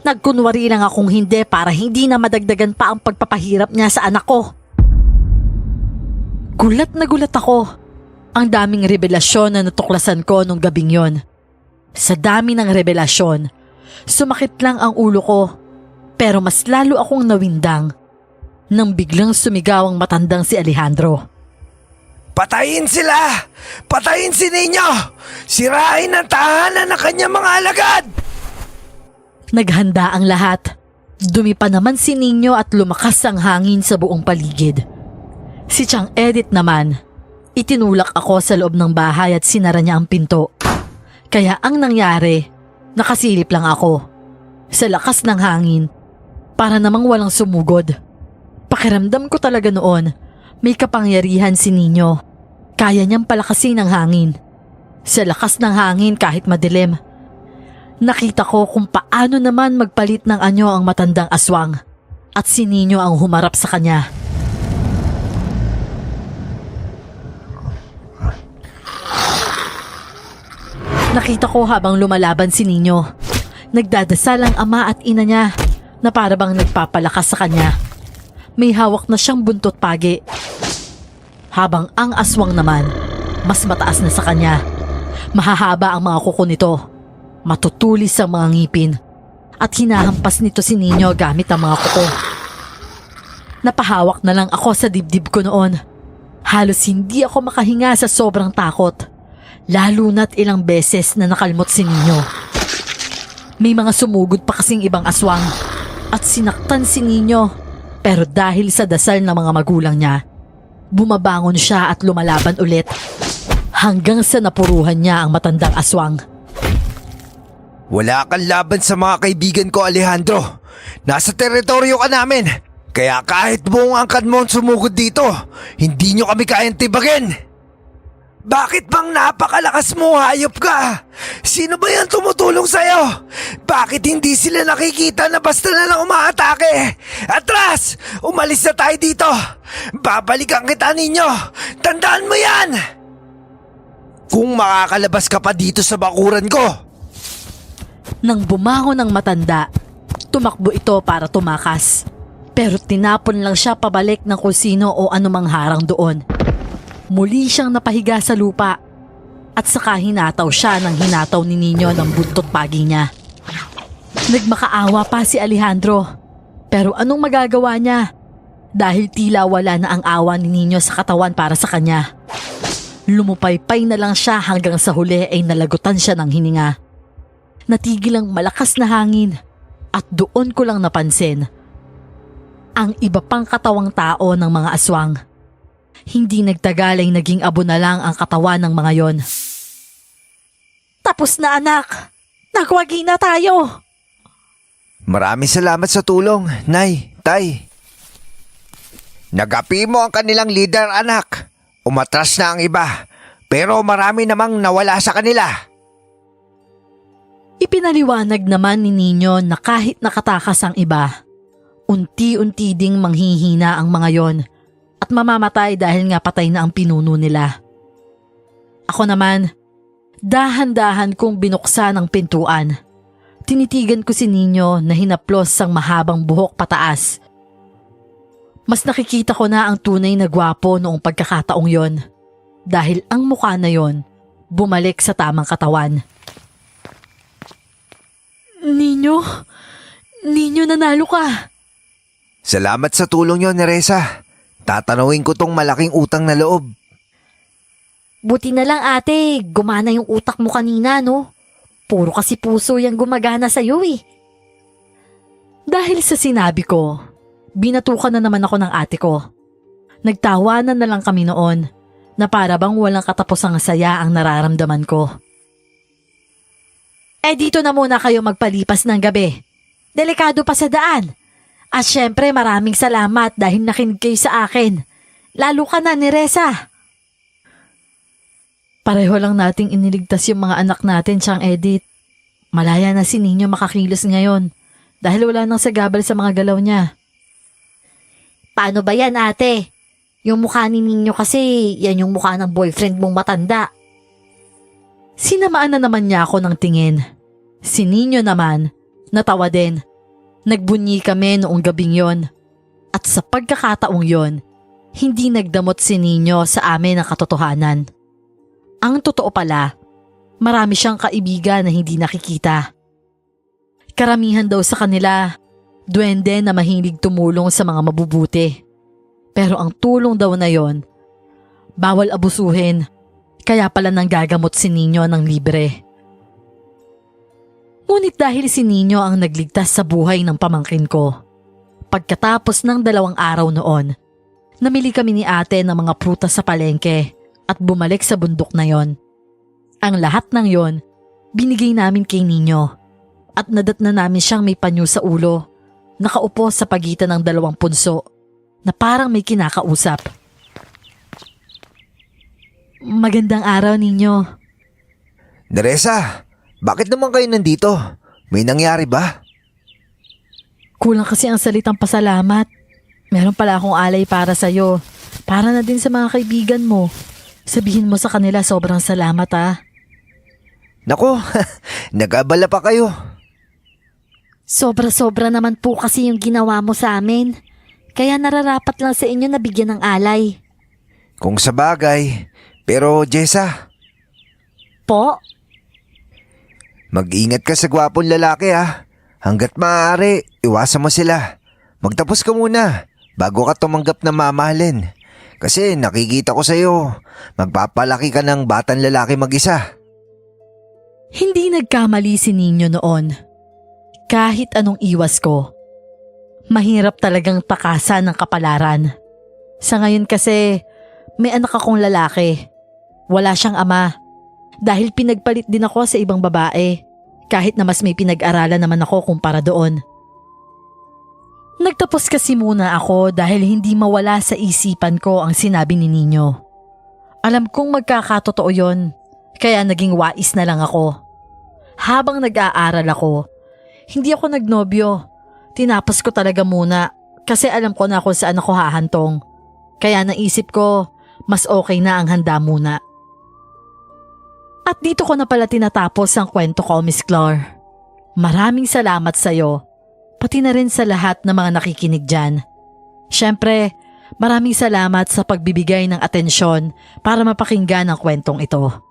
Nagkunwari lang akong hindi para hindi na madagdagan pa ang pagpapahirap niya sa anak ko. Gulat na gulat ako. Ang daming revelasyon na natuklasan ko nung gabing yon. Sa dami ng revelasyon, sumakit lang ang ulo ko. Pero mas lalo akong nawindang nang biglang sumigaw ang matandang si Alejandro. Patayin sila! Patayin si Ninyo! Sirain ang tahanan ng kanyang mga alagad! Naghanda ang lahat. Dumi pa naman si Ninyo at lumakas ang hangin sa buong paligid. Si Chang Edith naman, itinulak ako sa loob ng bahay at sinara niya ang pinto. Kaya ang nangyari, nakasilip lang ako. Sa lakas ng hangin, para namang walang sumugod. Pakiramdam ko talaga noon, may kapangyarihan si Ninyo. Kaya niyang palakasin ang hangin. Sa lakas ng hangin kahit madilim. Nakita ko kung paano naman magpalit ng anyo ang matandang aswang at si Ninyo ang humarap sa kanya. Nakita ko habang lumalaban si Ninyo. Nagdadasal ang ama at ina niya na para bang nagpapalakas sa kanya. May hawak na siyang buntot pagi. Habang ang aswang naman, mas mataas na sa kanya. Mahahaba ang mga kuko nito. Matutulis ang mga ngipin. At hinahampas nito si Ninyo gamit ang mga kuko. Napahawak na lang ako sa dibdib ko noon. Halos hindi ako makahinga sa sobrang takot. Lalo na't ilang beses na nakalmot si Ninyo. May mga sumugod pa kasing ibang aswang at sinaktan si Ninyo. Pero dahil sa dasal ng mga magulang niya, bumabangon siya at lumalaban ulit hanggang sa napuruhan niya ang matandang aswang. Wala kang laban sa mga kaibigan ko, Alejandro. Nasa teritoryo ka namin. Kaya kahit buong angkan mo ang sumugod dito, hindi nyo kami kayang tibagin. Bakit bang napakalakas mo, hayop ka? Sino ba yan tumutulong sa'yo? Bakit hindi sila nakikita na basta na lang umaatake? Atras! Umalis na tayo dito! Babalikan kita ninyo! Tandaan mo yan! Kung makakalabas ka pa dito sa bakuran ko! Nang bumangon ng matanda, tumakbo ito para tumakas. Pero tinapon lang siya pabalik ng kusino o anumang harang doon. Muli siyang napahiga sa lupa at saka hinataw siya ng hinataw ni Nino ng buntot pagi niya. Nagmakaawa pa si Alejandro, pero anong magagawa niya? Dahil tila wala na ang awa ni Nino sa katawan para sa kanya. Lumupaypay na lang siya hanggang sa huli ay nalagutan siya ng hininga. Natigil ang malakas na hangin at doon ko lang napansin ang iba pang katawang tao ng mga aswang. Hindi nagtagal ay naging abo na lang ang katawan ng mga yon. Tapos na anak! Nagwagi na tayo! Maraming salamat sa tulong, Nay, Tay. Nagapi mo ang kanilang leader, anak. Umatras na ang iba, pero marami namang nawala sa kanila. Ipinaliwanag naman ni Nino na kahit nakatakas ang iba, unti-unti ding manghihina ang mga yon at mamamatay dahil nga patay na ang pinuno nila. Ako naman, dahan-dahan kong binuksan ang pintuan. Tinitigan ko si Nino na hinaplos ang mahabang buhok pataas. Mas nakikita ko na ang tunay na gwapo noong pagkakataong yon dahil ang mukha na yon bumalik sa tamang katawan. Nino, nanalo ka. Salamat sa tulong nyo, Neresa. Tatanawin ko tong malaking utang na loob. Buti na lang ate, gumana yung utak mo kanina, no? Puro kasi puso yung gumagana sa'yo eh. Dahil sa sinabi ko, binatukan na naman ako ng ate ko. Nagtawanan na lang kami noon na para bang walang katapusang saya ang nararamdaman ko. Dito na muna kayo magpalipas ng gabi. Delikado pa sa daan. At syempre maraming salamat dahil nakinig kayo sa akin. Lalo ka na, Neresa. Pareho lang nating iniligtas yung mga anak natin, Chang Edith. Malaya na si Nino makakilos ngayon dahil wala nang sagabal sa mga galaw niya. Paano ba yan ate? Yung mukha ni Nino kasi, yan yung mukha ng boyfriend mong matanda. Sinamaan na naman niya ako ng tingin. Si Nino naman, natawa din. Nagbunyi kami noong gabing yon. At sa pagkakataong yon, hindi nagdamot si Nino sa amin ng katotohanan. Ang totoo pala, marami siyang kaibigan na hindi nakikita. Karamihan daw sa kanila, duwende na mahilig tumulong sa mga mabubuti. Pero ang tulong daw na yon, bawal abusuhin, kaya pala nanggagamot si Nino ng libre. Ngunit dahil si Nino ang nagligtas sa buhay ng pamangkin ko, pagkatapos ng 2 araw noon, namili kami ni ate ng mga prutas sa palengke at bumalik sa bundok na yon. Ang lahat ng yon, binigay namin kay Nino at nadatna namin siyang may panyo sa ulo, nakaupo sa pagitan ng 2 punso na parang may kinakausap. Magandang araw, Nino. Neresa, bakit naman kayo nandito? May nangyari ba? Kulang kasi ang salitang pasalamat. Meron pala akong alay para sa'yo. Para na din sa mga kaibigan mo. Sabihin mo sa kanila sobrang salamat ah. Nako, nag-abala pa kayo. Sobra-sobra naman po kasi yung ginawa mo sa amin. Kaya nararapat lang sa inyo na bigyan ng alay. Kung sa bagay, pero Jessa, Po? mag-ingat ka sa gwapong lalaki ha. Hanggat maaari, iwasan mo sila. Magtapos ka muna bago ka tumanggap na mamahalin. Kasi nakikita ko sa'yo, magpapalaki ka ng batang lalaki mag-isa. Hindi nagkamali si Nino noon. Kahit anong iwas ko, mahirap talagang takasan ng kapalaran. Sa ngayon kasi, may anak akong lalaki. Wala siyang ama. Dahil pinagpalit din ako sa ibang babae, kahit na mas may pinag-aralan naman ako kumpara doon. Nagtapos kasi muna ako dahil hindi mawala sa isipan ko ang sinabi ni Nino. Alam kong magkakatotoo yon, kaya naging wais na lang ako. Habang nag-aaral ako, hindi ako nagnobyo. Tinapos ko talaga muna kasi alam ko na kung saan ako hahantong. Kaya naisip ko, mas okay na ang handa muna. At dito ko na pala tinatapos ang kwento ko, Miss Clar. Maraming salamat sa'yo, pati na rin sa lahat ng mga nakikinig dyan. Siyempre, maraming salamat sa pagbibigay ng atensyon para mapakinggan ang kwentong ito.